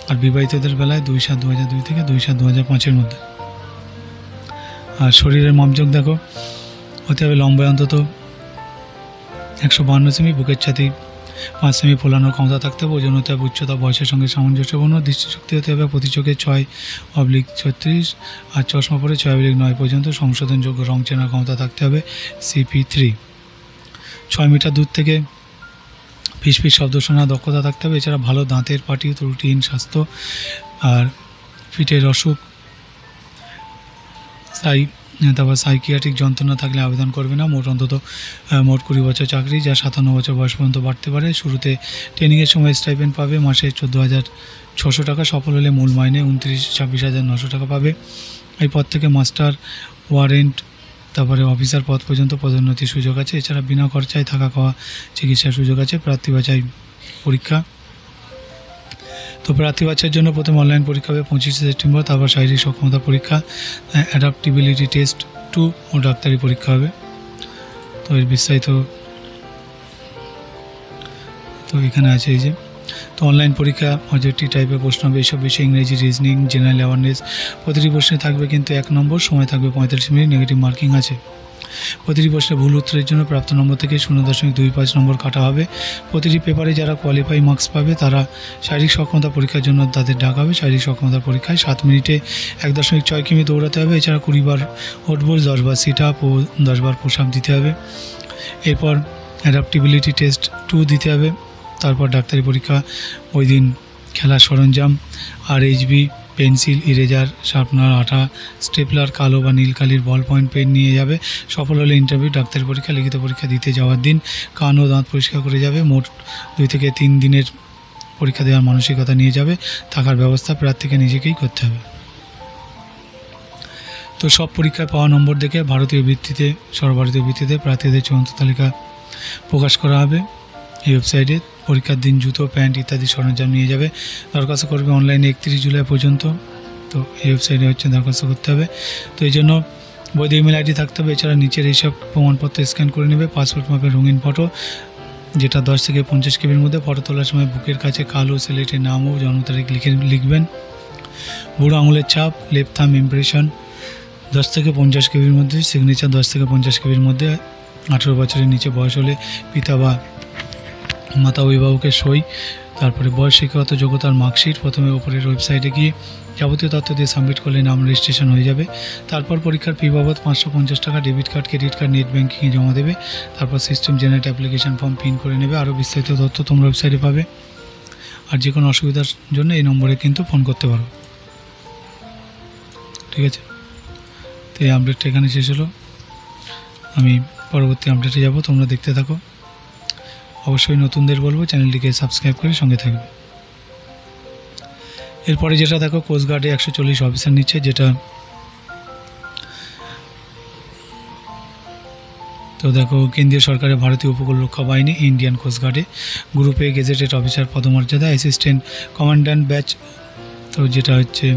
আর বিবাহিতদের বেলায় 2/7/2002 থেকে 2/7/2005 মধ্যে। আর শরীরের মাপজোক দেখো হতে হবে লম্বায় অন্তত 152 সেমি, বুকের ছাতি 5 সেমি ফোলানোর ক্ষমতা থাকতে হবে। ওজন হতে হবে উচ্চতা বয়সের সঙ্গে সামঞ্জস্যপূর্ণ। দৃষ্টিশক্তি হতে হবে প্রতি চোখে 6/36 আর চশমা পরে 6/9 পর্যন্ত। সংশোধনযোগ্য রং চেনার ক্ষমতা থাকতে হবে CP3। 6 মিটার দূর থেকে ফিসফিস শব্দ শোনার দক্ষতা থাকতে হবে। এছাড়া ভালো দাঁতের পাটি, ত্রুটিহীন স্বাস্থ্য আর পিঠের অসুখ, তাই তারপর সাইকিয়াট্রিক যন্ত্রণা থাকলে আবেদন করবে না। মোট 20 বছর চাকরি, যা 57 বছর বয়স পর্যন্ত বাড়তে পারে। শুরুতে ট্রেনিংয়ের সময় স্টাইপেন্ড পাবে মাসে 14,600 টাকা, সফল হলে মূল মাইনে 26,900 টাকা পাবে। এই পদ থেকে মাস্টার, ওয়ারেন্ট, তারপরে অফিসার পদ পর্যন্ত পদোন্নতির সুযোগ আছে। এছাড়া বিনা খরচায় থাকা খাওয়া চিকিৎসার সুযোগ আছে। প্রার্থী বাছাই পরীক্ষা, তো প্রার্থী বাছাইয়ের জন্য প্রথমে অনলাইন পরীক্ষা হবে 25 সেপ্টেম্বর, তারপর শারীরিক সক্ষমতা পরীক্ষা, অ্যাডাপ্টিবিলিটি টেস্ট 2 ও ডাক্তারি পরীক্ষা হবে। তো এর বিস্তারিত তো এখানে আছে এই যে, তো অনলাইন পরীক্ষা অবজেক্টিভ টাইপের প্রশ্ন হবে। এইসব বিষয়ে ইংরেজি, রিজনিং, জেনারেল অ্যাওয়ারনেস। প্রতিটি প্রশ্নে থাকবে কিন্তু 1 নম্বর, সময় থাকবে 45 মিনিট, নেগেটিভ মার্কিং আছে। প্রতিটি প্রশ্নে ভুল উত্তরের জন্য প্রাপ্ত নম্বর থেকে 0.25 নম্বর কাটা হবে। প্রতিটি পেপারে যারা কোয়ালিফাই মার্কস পাবে তারা শারীরিক সক্ষমতা পরীক্ষার জন্য তাদের ডাকা হবে। শারীরিক সক্ষমতা পরীক্ষায় 7 মিনিটে 1.6 কিমি দৌড়াতে হবে। এছাড়া 20 বার ওঠবোস, 10 বার সিট আপ ও 10 বার পুশ আপ দিতে হবে। এরপর অ্যাডাপ্টিবিলিটি টেস্ট 2 দিতে হবে। তারপর ডাক্তারি পরীক্ষা ওই দিন। খেলার সরঞ্জাম RHB, পেন্সিল, ইরেজার, শার্পনার, আঠা, স্টেপলার, কালো বা নীল কালির বল পয়েন্ট পেন নিয়ে যাবে। সফল হলে ইন্টারভিউ, ডাক্তারি পরীক্ষা, লিখিত পরীক্ষা দিতে যাওয়ার দিন কান ও দাঁত পরিষ্কার করে যাবে। মোট 2 থেকে 3 দিনের পরীক্ষা দেওয়ার মানসিকতা নিয়ে যাবে। থাকার ব্যবস্থা প্রার্থীকে নিজেকেই করতে হবে। তো সব পরীক্ষায় পাওয়া নম্বর দেখে সর্বভারতীয় ভিত্তিতে প্রার্থীদের চূড়ান্ত তালিকা প্রকাশ করা হবে এই ওয়েবসাইটে। পরীক্ষার দিন জুতো, প্যান্ট ইত্যাদি সরঞ্জাম নিয়ে যাবে। দরখাস্ত করবে অনলাইনে 31 জুলাই পর্যন্ত। তো এই ওয়েবসাইটে দরখাস্ত করতে হবে। তো এই জন্য বৈধ ইমেল আইডি থাকতে হবে। এছাড়া নিচের এইসব প্রমাণপত্র স্ক্যান করে নেবে। পাসপোর্ট মাপের রঙিন ফটো, যেটা 10 থেকে 50 কেবির মধ্যে। ফটো তোলার সময় বুকের কাছে কালো স্লেটে নাম ও জন্ম তারিখ লিখবেন। বুড়ো আঙুলের ছাপ, লেফট থাম্ব ইমপ্রেশন 10 থেকে 50 কেবির মধ্যে। সিগনেচার 10 থেকে 50 কেবির মধ্যে। 18 বছরের নিচে বয়স হলে পিতা বা মাতা অভিভাবকের সই। তারপরে বয়স, শিক্ষাগত যোগ্যতার মার্কশিট। প্রথমে ওপরের ওয়েবসাইটে গিয়ে যাবতীয় তথ্য দিয়ে সাবমিট করলে নাম রেজিস্ট্রেশন হয়ে যাবে। তারপর পরীক্ষার ফি বাবদ 550 টাকা debit card, credit card, net ব্যাঙ্কিংয়ে জমা দেবে। তারপর system generate application form print করে নেবে। আরও বিস্তারিত তথ্য তোমরা ওয়েবসাইটে পাবে। আর যে কোনো অসুবিধার জন্য এই নম্বরে কিন্তু ফোন করতে পারো। ঠিক আছে, তো এই আপডেটটা এখানে শেষ হলো। আমি পরবর্তী আপডেটে যাব, তোমরা দেখতে থাকো। অবশ্যই নতুনদের বলবো চ্যানেলটিকে সাবস্ক্রাইব করে সঙ্গে থাকবে। এরপরে যেটা দেখো, কোস্টগার্ডে 140 অফিসার নিচ্ছে, যেটা তো দেখো কেন্দ্রীয় সরকারের ভারতীয় উপকূল রক্ষা বাহিনী ইন্ডিয়ান কোস্টগার্ডে গ্রুপে গেজেটেড অফিসার পদমর্যাদা অ্যাসিস্ট্যান্ট কমান্ড্যান্ট ব্যাচ, তো যেটা হচ্ছে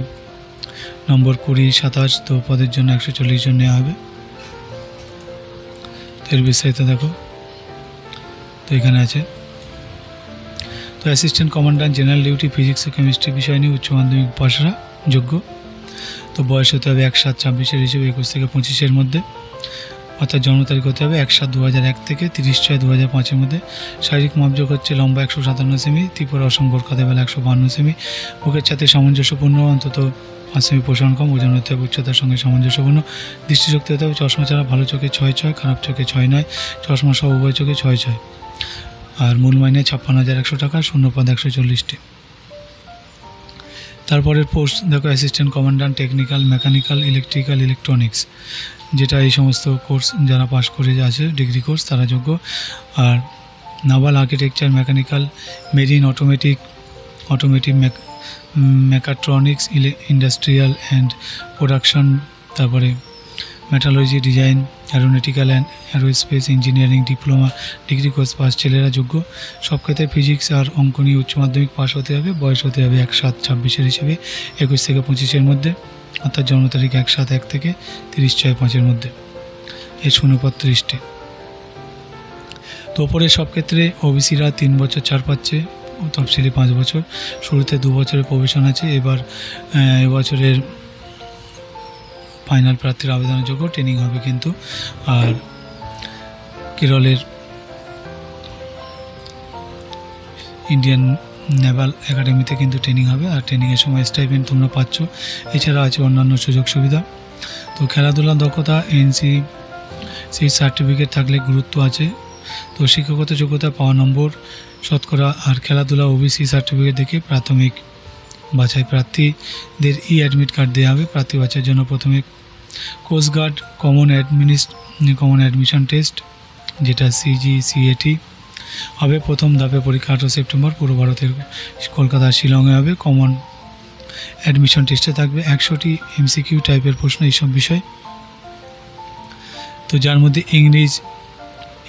নম্বর 20-27। তো পদের জন্য 140 জন নেওয়া হবে। এর বিস্তারিত দেখো, তো এখানে আছে। তো assistant commandant general duty, physics ও কেমিস্ট্রি বিষয় নিয়ে উচ্চ মাধ্যমিক পাশরা যোগ্য। তো বয়স হতে হবে 1/7/26 হিসেবে 21 থেকে 25-এর মধ্যে, অর্থাৎ জন্ম তারিখ হতে হবে 1/7/2001 থেকে 30/6/2005-এর মধ্যে। শারীরিক মাপযোগ হচ্ছে লম্বা 157 সেমি, ত্রিপুরা অসম গোর্খাতে বেলা 152 সেমি, বুকের সাথে সামঞ্জস্যপূর্ণ, অন্তত 5 সেমি পোষণ কম, ওজন হতে হবে উচ্চতার সঙ্গে সামঞ্জস্যপূর্ণ। দৃষ্টিশক্তি হতে হবে চশমা ছাড়া, ভালো চোখে 6/6, খারাপ চোখে 6/9, চশমা সহ উভয় চোখে 6/6। আর মূল মাইনে 56,100 টাকা, শূন্যপদ 140টি। তারপরের পোস্ট দেখো, assistant commandant technical, mechanical, electrical, electronics, যেটা এই সমস্ত কোর্স যারা পাশ করে আছে ডিগ্রি কোর্স তারা যোগ্য। আর naval architecture, mechanical, marine, automotive, mechatronics, industrial and production, তারপরে metallurgy, design, aeronautical and aerospace engineering diploma degree course pass ছেলেরা যোগ্য। সব ক্ষেত্রে ফিজিক্স আর অঙ্ক নিয়ে উচ্চ মাধ্যমিক পাস হতে হবে। বয়স হতে হবে 1/7/26 হিসেবে 21 থেকে 25-এর মধ্যে, অর্থাৎ জন্ম তারিখ 1/7/1 থেকে 30/6/5-এর মধ্যে। এর শূন্যপদ 30টি। তো ওপরে সব ক্ষেত্রে ওবিসিরা 3 বছর ছাড় পাচ্ছে, তফসিলি 5 বছর। শুরুতে 2 বছরের প্রবেশন আছে। এবার এবছরের ফাইনাল প্রার্থীর আবেদনের যোগ্য, ট্রেনিং হবে কিন্তু। আর কেরলের ইন্ডিয়ান নেভাল একাডেমিতে কিন্তু ট্রেনিং হবে। আর ট্রেনিংয়ের সময় স্টাইপেন্ড তোমরা পাচ্ছ। এছাড়া আছে অন্যান্য সুযোগ সুবিধা। তো খেলাধুলার দক্ষতা, NC সার্টিফিকেট থাকলে গুরুত্ব আছে। তো শিক্ষাগত যোগ্যতা পাওয়া নম্বর, শতকরা। আর খেলাধুলা OBC সার্টিফিকেট দেখে প্রাথমিক বাছাই প্রার্থীদের অ্যাডমিট কার্ড দেওয়া হবে। প্রার্থী বাছাইয়ের জন্য প্রথমে coast guard common admission test যেটা CGCAT হবে। প্রথম ধাপে পরীক্ষা 18 সেপ্টেম্বর পুরো ভারতের কলকাতা শিলংয়ে হবে। কমন অ্যাডমিশন টেস্টে থাকবে 100টি MCQ টাইপের প্রশ্ন এইসব বিষয়। তো যার মধ্যে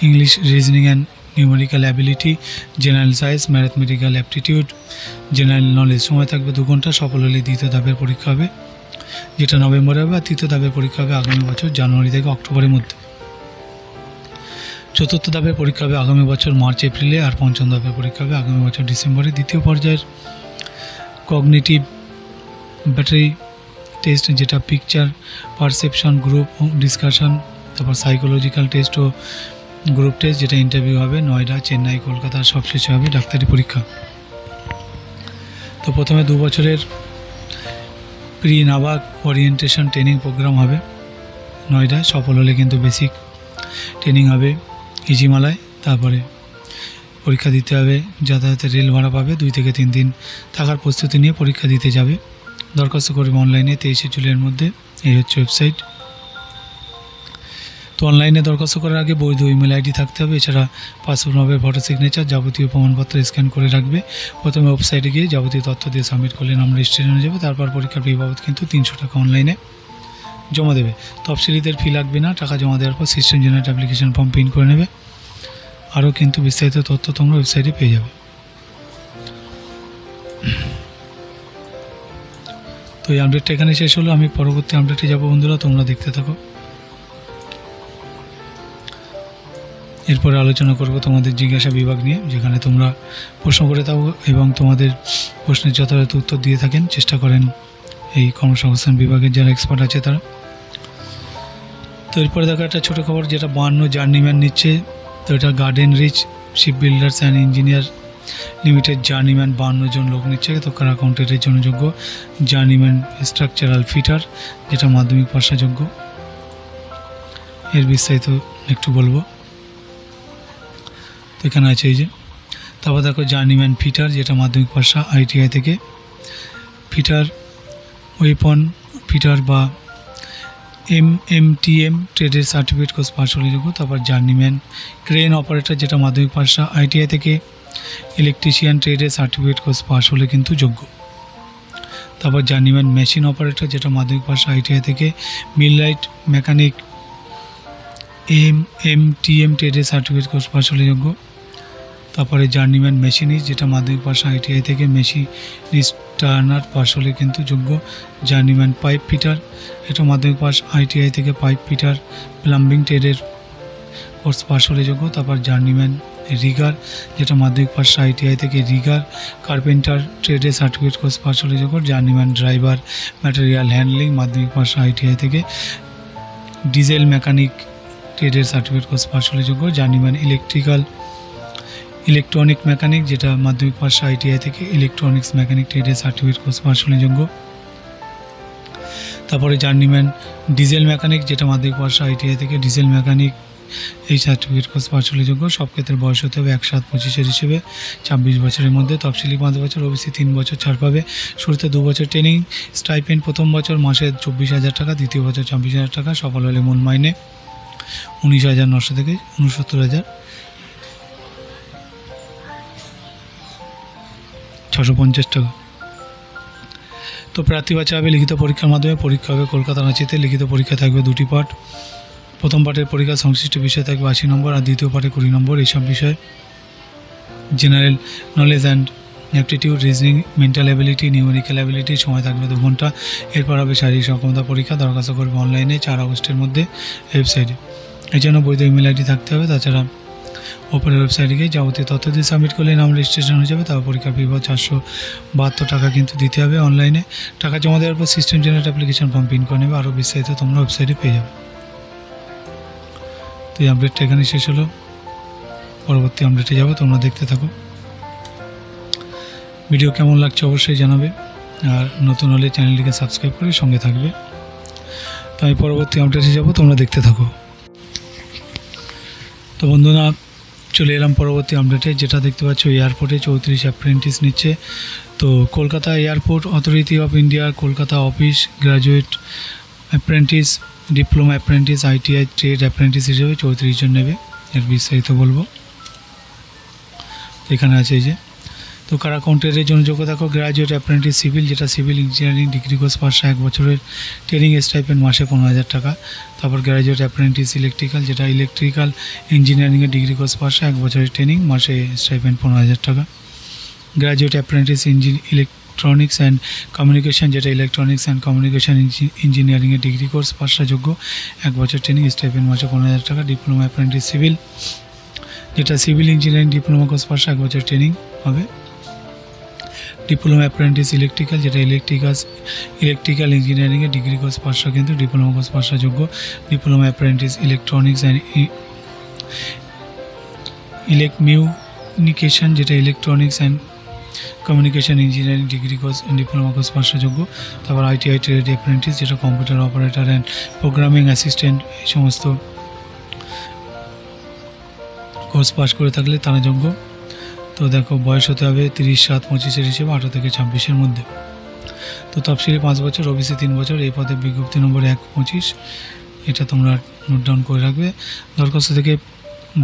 English reasoning and numerical ability, general science, mathematical aptitude, general knowledge. সময় থাকবে 2 ঘন্টা। সফল হলে দ্বিতীয় ধাপের পরীক্ষা হবে যেটা নভেম্বরে হবে, আর তৃতীয় ধাপের পরীক্ষা হবে আগামী বছর জানুয়ারি থেকে অক্টোবরের মধ্যে। চতুর্থ ধাপের পরীক্ষা হবে আগামী বছর মার্চ এপ্রিলে, আর পঞ্চম ধাপের পরীক্ষা হবে আগামী বছর ডিসেম্বরে। দ্বিতীয় পর্যায়ের কগনিটিভ ব্যাটারি টেস্ট যেটা পিকচার পারসেপশন, গ্রুপ ডিসকাশন, তারপর সাইকোলজিক্যাল টেস্ট ও গ্রুপ টেস্ট যেটা ইন্টারভিউ হবে নয়ডা, চেন্নাই, কলকাতা। সবশেষে হবে ডাক্তারি পরীক্ষা। তো প্রথমে 2 বছরের প্রি নাবাক ওরিয়েন্টেশন ট্রেনিং প্রোগ্রাম হবে নয়ডায়। সফল হলে কিন্তু বেসিক ট্রেনিং হবে ইজিমালায়। তারপরে পরীক্ষা দিতে হবে, যাতায়াতের রেল ভাড়া পাবে। 2 থেকে 3 দিন থাকার প্রস্তুতি নিয়ে পরীক্ষা দিতে যাবে। দরখাস্ত করবে অনলাইনে 23 জুলাইয়ের মধ্যে। এই হচ্ছে ওয়েবসাইট। তো অনলাইনে দরখাস্ত করার আগে বৈধ ইমেল আইডি থাকতে হবে। এছাড়া পাসপোর্ট নম্বর, ফটো সিগনেচার, যাবতীয় প্রমাণপত্র স্ক্যান করে রাখবে। প্রথমে ওয়েবসাইটে গিয়ে যাবতীয় তথ্য দিয়ে সাবমিট করলে নাম রেজিস্ট্রেশন হয়ে যাবে। তারপর পরীক্ষার ফি বাবদ কিন্তু 300 টাকা অনলাইনে জমা দেবে। তফসিলিদের ফি লাগবে না। টাকা জমা দেওয়ার পর system generate application form print করে নেবে। আরও কিন্তু বিস্তারিত তথ্য তোমরা ওয়েবসাইটে পেয়ে যাবে। তো এই আপডেটটা এখানে শেষ হলো। আমি পরবর্তী আপডেটে যাব বন্ধুরা, তোমরা দেখতে থাকো। এরপরে আলোচনা করব তোমাদের জিজ্ঞাসা বিভাগ নিয়ে, যেখানে তোমরা প্রশ্ন করে থাকো এবং তোমাদের প্রশ্নের যথাযথ উত্তর দিয়ে থাকেন, চেষ্টা করেন এই কর্মসংস্থান বিভাগের যারা এক্সপার্ট আছে তারা। তো এরপরে দেখো একটা ছোটো খবর, যেটা 52 জার্নিম্যান নিচ্ছে। তো এটা Garden Reach Shipbuilders and Engineer Limited journeyman 52 জন লোক নিচ্ছে। তো কারা অ্যাকাউন্টেন্টের জন্য যোগ্য। জার্নিম্যান স্ট্রাকচারাল ফিটার যেটা মাধ্যমিক পাশা যোগ্য। এর বিস্তারিত একটু বলবো। তো এখানে আছে এই যে। তারপর দেখো জার্নিম্যান ফিটার যেটা মাধ্যমিক পাশা ITI থেকে। ফিটার ওয়েপন ফিটার বা MMTM ট্রেডের সার্টিফিকেট কোর্স পাস হলে যোগ্য। তারপর জার্নিম্যান ক্রেন অপারেটর যেটা মাধ্যমিক পাশা ITI থেকে। ইলেকট্রিশিয়ান ট্রেডের সার্টিফিকেট কোর্স পাস হলে কিন্তু যোগ্য। তারপর জার্নিম্যান মেশিন অপারেটর যেটা মাধ্যমিক পাশা ITI থেকে। মিলরাইট মেকানিক MMTM ট্রেডের সার্টিফিকেট কোর্স পাস হলে যোগ্য। তারপরে জার্নিম্যান মেশিনিস্ট যেটা মাধ্যমিক পাশা ITI থেকে। মেশিনিস্ট টার্নার পাস হলে কিন্তু যোগ্য। জার্নিম্যান পাইপ ফিটার এটা মাধ্যমিক পাস ITI থেকে। পাইপ ফিটার প্লাম্বিং ট্রেডের কোর্স পাস হলে যোগ্য। তারপর জার্নিম্যান রিগার যেটা মাধ্যমিক পাস ITI থেকে। রিগার কার্পেন্টার ট্রেডের সার্টিফিকেট কোর্স পাস হলে যোগ্য। জার্নিম্যান ড্রাইভার ম্যাটেরিয়াল হ্যান্ডলিং মাধ্যমিক পাস ITI থেকে। ডিজেল মেকানিক ট্রেডের সার্টিফিকেট কোর্স পাস হলে যোগ্য। জার্নিম্যান ইলেকট্রনিক মেকানিক যেটা মাধ্যমিক পাস ITI থেকে। ইলেকট্রনিক্স মেকানিক ট্রেডের সার্টিফিকেট কোর্স পাস হলে যোগ্য। তারপরে জার্নিম্যান ডিজেল মেকানিক যেটা মাধ্যমিক পাস ITI থেকে। ডিজেল মেকানিক এই সার্টিফিকেট কোর্স পাস হলে যোগ্য। সব ক্ষেত্রে বয়স হতে হবে 1/7/25 হিসেবে 26 বছরের মধ্যে। তফসিলি 5 বছর, OBC 3 বছর ছাড় পাবে। শুরুতে 2 বছর ট্রেনিং। স্টাইপেন্ড প্রথম বছর মাসে 24,000 টাকা, দ্বিতীয় বছর 26,000 টাকা। সফল হলে মূল মাইনে 19,900 থেকে 69,650 টাকা। তো প্রার্থী বাছা হবে লিখিত পরীক্ষার মাধ্যমে। পরীক্ষা হবে কলকাতা রাঁচিতে। লিখিত পরীক্ষা থাকবে 2টি পার্ট। প্রথম পার্টের পরীক্ষা সংশ্লিষ্ট বিষয় থাকবে 80 নম্বর, আর দ্বিতীয় পার্টে 20 নম্বর। এইসব বিষয় general knowledge and aptitude, reasoning, mental ability, numerical ability. সময় থাকবে 2 ঘন্টা। এরপর হবে শারীরিক সক্ষমতা পরীক্ষা। দরখাস্ত করবে অনলাইনে 4 আগস্টের মধ্যে ওয়েবসাইটে। এই জন্য বৈধ ইমেল আইডি থাকতে হবে। তাছাড়া ওপরের ওয়েবসাইটে গিয়ে যাবতীয় তথ্য দিয়ে সাবমিট করলে নাম রেজিস্ট্রেশন হয়ে যাবে। তারপর পরীক্ষার ফি 472 টাকা কিন্তু দিতে হবে অনলাইনে। টাকা জমা দেওয়ার পর system generate application form print করে নেবে। আরও বিস্তারিত তোমরা ওয়েবসাইটে পেয়ে যাবে। তো এই আপডেটটা এখানে শেষ হলো। পরবর্তী আপডেটে যাবো, তোমরা দেখতে থাকো। ভিডিও কেমন লাগছে অবশ্যই জানাবে, আর নতুন হলে চ্যানেলটিকে সাবস্ক্রাইব করে সঙ্গে থাকবে। তো আমি পরবর্তী আপডেটে যাবো, তোমরা দেখতে থাকো। তো বন্ধুরা চলে এলাম পরবর্তী আপডেটে। যেটা দেখতে পাচ্ছ এয়ারপোর্টে 34 অ্যাপ্রেন্টিস নিচ্ছে। তো কলকাতা এয়ারপোর্ট অথরিটি অফ ইন্ডিয়ার Kolkata office graduate apprentice diploma apprentice, ITI trade apprentice হিসেবে 34 জন নেবে। এর বিস্তারিত বলবো, এখানে আছে এই যে। তো কারা কাউন্টারের জন্য যোগ্য দেখো, গ্র্যাজুয়েট অ্যাপ্রেন্টিস সিভিল, যেটা civil engineering degree course pass, 1 বছরের ট্রেনিং স্টাইপেন্ড মাসে 15,000 টাকা। তারপর গ্র্যাজুয়েট অ্যাপ্রেন্টিস ইলেকট্রিক্যাল, যেটা ইলেকট্রিক্যাল ইঞ্জিনিয়ারিংয়ের ডিগ্রি কোর্স পাস, 1 বছরের ট্রেনিং মাসে স্টাইপেন্ড 15,000 টাকা। Graduate apprentice electronics and communication, যেটা ইলেকট্রনিক্স অ্যান্ড কমিউনিকেশন ইঞ্জিনিয়ারিংয়ের ডিগ্রি কোর্স পাসটা যোগ্য, 1 বছর ট্রেনিং স্টাইপেন্ড মাসে 15,000 টাকা। ডিপ্লোমা অ্যাপ্রেন্টিস সিভিল, যেটা civil engineering diploma course pass, 1 বছর ট্রেনিং হবে। ডিপ্লোমা অ্যাপ্রেন্টিস ইলেকট্রিক্যাল, যেটা ইলেকট্রিক্যাল ইঞ্জিনিয়ারিংয়ের ডিগ্রি কোর্স পাসটা কিন্তু ডিপ্লোমা কোর্স পাসটা যোগ্য। Diploma apprentice electronics and telecommunication, যেটা electronics and communication engineering degree course diploma course পাসটা যোগ্য। তারপর ITI ট্রেড অ্যাপ্রেন্টিস, যেটা computer operator and programming assistant, এই সমস্ত কোর্স পাস করে থাকলে তারা যোগ্য। তো দেখো বয়স হতে হবে 30/7/25 হিসেবে 18 থেকে 26-এর মধ্যে। তো তফসিলি 5 বছর, OBC 3 বছর। এই পদে বিজ্ঞপ্তি নম্বর 1/25, এটা তোমরা নোট ডাউন করে রাখবে। দরখাস্ত থেকে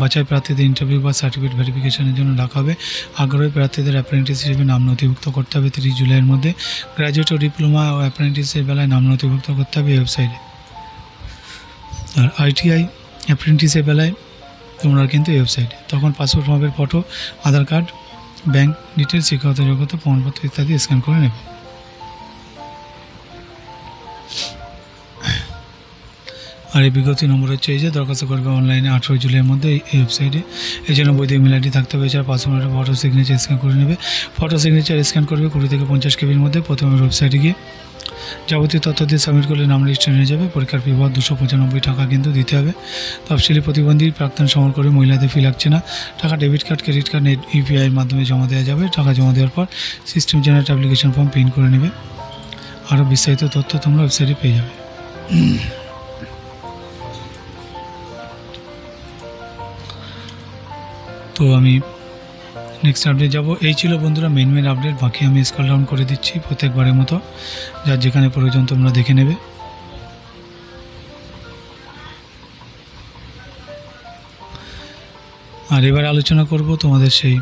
বাছাই প্রার্থীদের ইন্টারভিউ বা সার্টিফিকেট ভেরিফিকেশনের জন্য ডাকা হবে। আগ্রহী প্রার্থীদের অ্যাপ্রেন্টিস হিসেবে নাম নথিভুক্ত করতে হবে 30 জুলাইয়ের মধ্যে। গ্র্যাজুয়েট ও ডিপ্লোমা ও অ্যাপ্রেন্টিসের বেলায় নাম নথিভুক্ত করতে হবে এই ওয়েবসাইটে। আর ITI অ্যাপ্রেন্টিসের বেলায় তোমরা কিন্তু এই ওয়েবসাইটে। তখন পাসপোর্ট মাপের ফটো, আধার কার্ড, ব্যাংক ডিটেলস, শিক্ষাগত যোগ্যতা প্রমাণপত্র ইত্যাদি স্ক্যান করে নেবে। আর এই বিজ্ঞপ্তি নম্বর হচ্ছে এই যে, দরখাস্ত করবে অনলাইনে 18 জুলাইয়ের মধ্যে এই ওয়েবসাইটে। এই জন্য বৈধ ইমেল ID থাকতে হবে। এছাড়া পাসপোর্টের ফটো সিগনেচার স্ক্যান করে নেবে। ফটো সিগনেচার স্ক্যান করবে 20 থেকে 50 কেবির মধ্যে। প্রথমে ওয়েবসাইটে গিয়ে যাবতীয় তথ্য দিয়ে সাবমিট করলে নাম রেজিস্ট্রেশন হয়ে যাবে। পরীক্ষার ফি 295 টাকা কিন্তু দিতে হবে। তফসিলি প্রতিবন্ধী প্রাক্তন সমরকর্মী মহিলাদের ফি লাগছে না। টাকা debit card, credit card, net UPI এর মাধ্যমে জমা দেওয়া যাবে। টাকা জমা দেওয়ার পর system generate application form print করে নেবে। আরও বিস্তারিত তথ্য তোমরা ওয়েবসাইটে পেয়ে যাবে। তো আমি নেক্সট আপডেট যাব। এই ছিল বন্ধুরা মেন আপডেট। বাকি আমি স্ক্রল ডাউন করে দিচ্ছি প্রত্যেকবারের মতো, যার যেখানে প্রয়োজন তোমরা দেখে নেবে। আর এবার আলোচনা করব তোমাদের সেই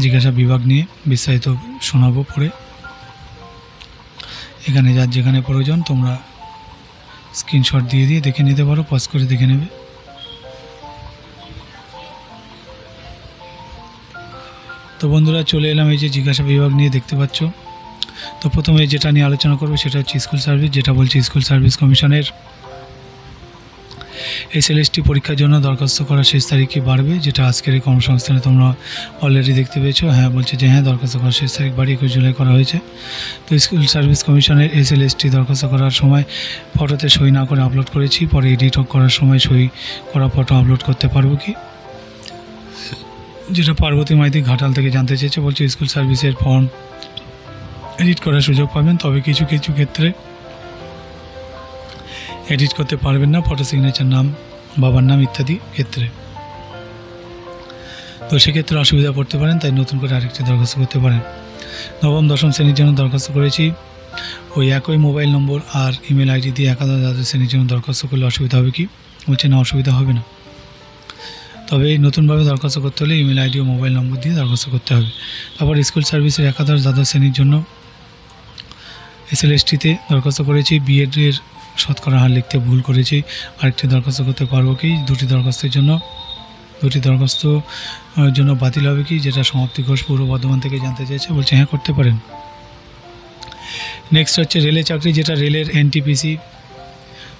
জিজ্ঞাসা বিভাগ নিয়ে, বিস্তারিত শোনাবো পরে। এখানে যার যেখানে প্রয়োজন তোমরা স্ক্রিনশট দিয়ে দেখে নিতে পারো, পজ করে দেখে নেবে। তো বন্ধুরা চলে এলাম এই যে জিজ্ঞাসা বিভাগ নিয়ে, দেখতে পাচ্ছ। তো প্রথমে যেটা নিয়ে আলোচনা করবো সেটা হচ্ছে স্কুল সার্ভিস, যেটা বলছে স্কুল সার্ভিস কমিশনের SLST পরীক্ষার জন্য দরখাস্ত করার শেষ তারিখই বাড়বে, যেটা আজকের এই কর্মসংস্থানে তোমরা অলরেডি দেখতে পেয়েছো। হ্যাঁ বলছে যে হ্যাঁ, দরখাস্ত করার শেষ তারিখ বাড়ি 21 জুলাই করা হয়েছে। তো স্কুল সার্ভিস কমিশনের SLST দরখাস্ত করার সময় ফটোতে সই না করে আপলোড করেছি, পরে এডিট করার সময় সই করা ফটো আপলোড করতে পারবো কি, যেটা পার্বতী মাইতি ঘাটাল থেকে জানতে চেয়েছে। বলছে স্কুল সার্ভিসের ফর্ম এডিট করার সুযোগ পাবেন, তবে কিছু কিছু ক্ষেত্রে এডিট করতে পারবেন না, ফটো সিগনেচার, নাম, বাবার নাম ইত্যাদি ক্ষেত্রে। তো সেক্ষেত্রে অসুবিধা পড়তে পারেন, তাই নতুন করে আরেকটি দরখাস্ত করতে পারেন। নবম দশম শ্রেণীর জন্য দরখাস্ত করেছি, ওই একই মোবাইল নম্বর আর ইমেল ID দিয়ে একাদশ দ্বাদশ শ্রেণীর জন্য দরখাস্ত করলে অসুবিধা হবে কি, বলছে না অসুবিধা হবে না। তবে নতুনভাবে দরখাস্ত করতে হলে ইমেল ID ও মোবাইল নম্বর দিয়ে দরখাস্ত করতে হবে। তারপর স্কুল সার্ভিসের একাদশ দ্বাদশ শ্রেণীর জন্য SLSTতে দরখাস্ত করেছি, B.Ed এর শতকরা হার লিখতে ভুল করেছি, আরেকটি দরখাস্ত করতে পারবো কি, দুটি দরখাস্তের জন্য বাতিল হবে কি, যেটা সমাপ্তি ঘোষ পূর্ব বর্ধমান থেকে জানতে চেয়েছে। বলছে হ্যাঁ করতে পারেন। নেক্সট হচ্ছে রেলের চাকরি, যেটা রেলের NTPC।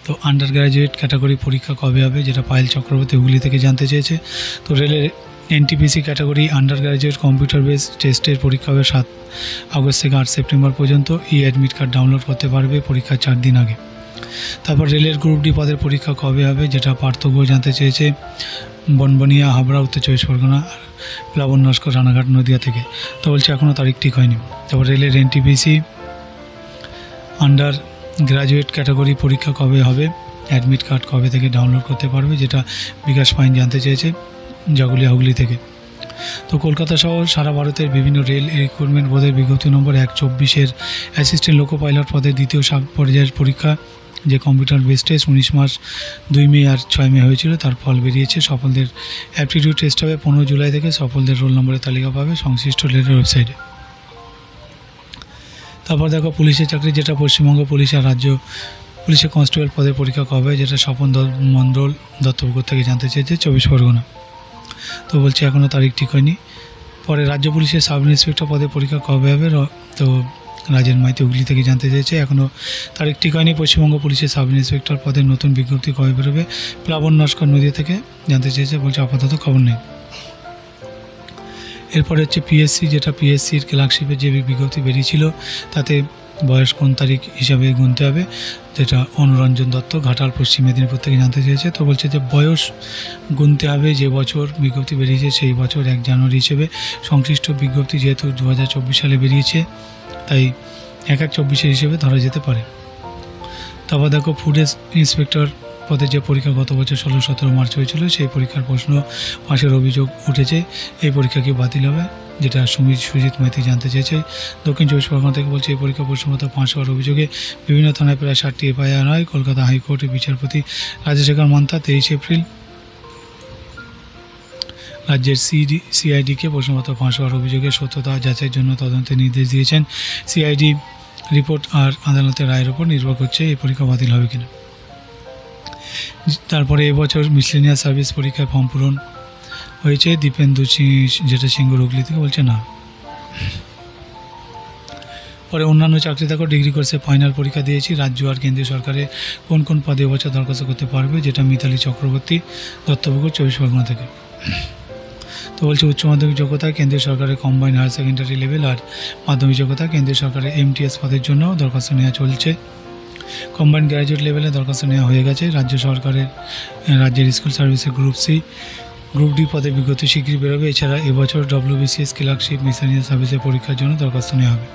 তো আন্ডার গ্র্যাজুয়েট ক্যাটাগরি পরীক্ষা কবে হবে, যেটা পায়েল চক্রবর্তী হুগলি থেকে জানতে চেয়েছে। তো রেলের NTPC category under graduate computer base টেস্টের পরীক্ষা হবে 7 আগস্ট থেকে 8 সেপ্টেম্বর পর্যন্ত। অ্যাডমিট কার্ড ডাউনলোড করতে পারবে পরীক্ষার 4 দিন আগে। তারপর রেলের গ্রুপ ডি পদের পরীক্ষা কবে হবে, যেটা পার্থক্য জানতে চেয়েছে বনবনিয়া, হাবড়া, উত্তর 24 পরগনা, আর প্লাবন নস্কর, রানাঘাট, নদিয়া থেকে। তো বলছে এখনও তারিখ ঠিক হয়নি। তারপর রেলের NTPC আন্ডার গ্র্যাজুয়েট ক্যাটাগরি পরীক্ষা কবে হবে, অ্যাডমিট কার্ড কবে থেকে ডাউনলোড করতে পারবে, যেটা বিকাশ পাইন জানতে চেয়েছে জাগুলিয়া হুগলি থেকে। তো কলকাতা সহ সারা ভারতের বিভিন্ন রেল রিক্রুটমেন্ট বোর্ডের বিজ্ঞপ্তি নম্বর 1/24 অ্যাসিস্ট্যান্ট লোকো পাইলট পদের দ্বিতীয় পর্যায়ের পরীক্ষা যে কম্পিউটার বেস টেস্ট 19 মার্চ 2 মে আর 6 মে হয়েছিল তার ফল বেরিয়েছে। সফলদের অ্যাপটিটিউড টেস্ট হবে 15 জুলাই থেকে। সফলদের রোল নম্বরের তালিকা পাবে সংশ্লিষ্ট রেলের ওয়েবসাইটে। তারপর দেখো পুলিশের চাকরি, যেটা পশ্চিমবঙ্গ পুলিশ আর রাজ্য পুলিশের কনস্টেবল পদের পরীক্ষা কবে, যেটা স্বপন মণ্ডল দত্তপুকুর থেকে জানতে চেয়েছে 24 পরগনা। তো বলছে এখনও তারিখ ঠিক হয়নি। পরে রাজ্য পুলিশের সাব ইন্সপেক্টর পদে পরীক্ষা কবে হবে, তো রাজের মাইতি হুগলি থেকে জানতে চেয়েছে, এখনও তারিখ ঠিক হয়নি। পশ্চিমবঙ্গ পুলিশের সাব ইন্সপেক্টর পদের নতুন বিজ্ঞপ্তি কবে বেরোবে, প্লাবন নস্কর নদী থেকে জানতে চেয়েছে, বলছে আপাতত খবর নেই। এরপরে হচ্ছে পিএসসি, যেটা পিএসসির ক্লার্কশিপের যে বিজ্ঞপ্তি বেরিয়েছিল তাতে বয়স কোন তারিখ হিসাবে গুনতে হবে, যেটা অনুরঞ্জন দত্ত ঘাটাল পশ্চিম মেদিনীপুর থেকে জানতে চেয়েছে। তো বলছে যে বয়স গুনতে হবে যে বছর বিজ্ঞপ্তি বেরিয়েছে সেই বছর 1 জানুয়ারি হিসেবে। সংশ্লিষ্ট বিজ্ঞপ্তি যেহেতু 2024 সালে বেরিয়েছে তাই 1/1/24 হিসেবে ধরা যেতে পারে। তারপর দেখো ফুড ইন্সপেক্টর পদের যে পরীক্ষা গত বছর 16-17 মার্চ হয়েছিল সেই পরীক্ষার প্রশ্ন ফাঁসের অভিযোগ উঠেছে, এই পরীক্ষা কি বাতিল হবে, যেটা সুজিত মাইতি জানতে চেয়েছে। দক্ষিণ 24 পরগনা থেকে বলছে এই পরীক্ষা প্রশ্নগত ফাঁস হওয়ার অভিযোগে বিভিন্ন থানায় প্রায় 60টি এফআইআর হয়। কলকাতা হাইকোর্টের বিচারপতি রাজশেখর মান্তা 23 এপ্রিল রাজ্যের সিআইডিকে প্রশ্নগত ফাঁস হওয়ার অভিযোগে সত্যতা যাচাইয়ের জন্য তদন্তের নির্দেশ দিয়েছেন। সিআইডি রিপোর্ট আর আদালতের রায়ের ওপর নির্ভর করছে এই পরীক্ষা বাতিল হবে কিনা। তারপরে এবছর মিসলেনিয়াস সার্ভিস পরীক্ষায় ফর্ম পূরণ হয়েছে, দীপেন্দু যেটা সিংহ হুগলি থেকে বলছে না। পরে অন্যান্য চাকরি দেখো, ডিগ্রি কোর্সে ফাইনাল পরীক্ষা দিয়েছি, রাজ্য আর কেন্দ্রীয় সরকারের কোন কোন পদে এবছর দরখাস্ত করতে পারবে, যেটা মিতালি চক্রবর্তী দত্তপুকুর 24 পরগনা থেকে। তো বলছে উচ্চ মাধ্যমিক যোগ্যতা কেন্দ্রীয় সরকারের কম্বাইন্ড হায়ার সেকেন্ডারি লেভেল আর মাধ্যমিক যোগ্যতা কেন্দ্রীয় সরকারের এমটিএস পদের জন্য দরখাস্ত নেওয়া চলছে। কম্বাইন্ড গ্র্যাজুয়েট লেভেলে দরখাস্ত নেওয়া হয়ে গেছে। রাজ্য সরকারের রাজ্যের স্কুল সার্ভিসের গ্রুপ সি গ্রুপ ডি পদে বিজ্ঞপ্তি শীঘ্রই বেরোবে। এছাড়া এবছর WBCS ক্লার্কশিপ মিসলেনিয়াস সার্ভিসের পরীক্ষার জন্য দরখাস্ত নেওয়া হবে।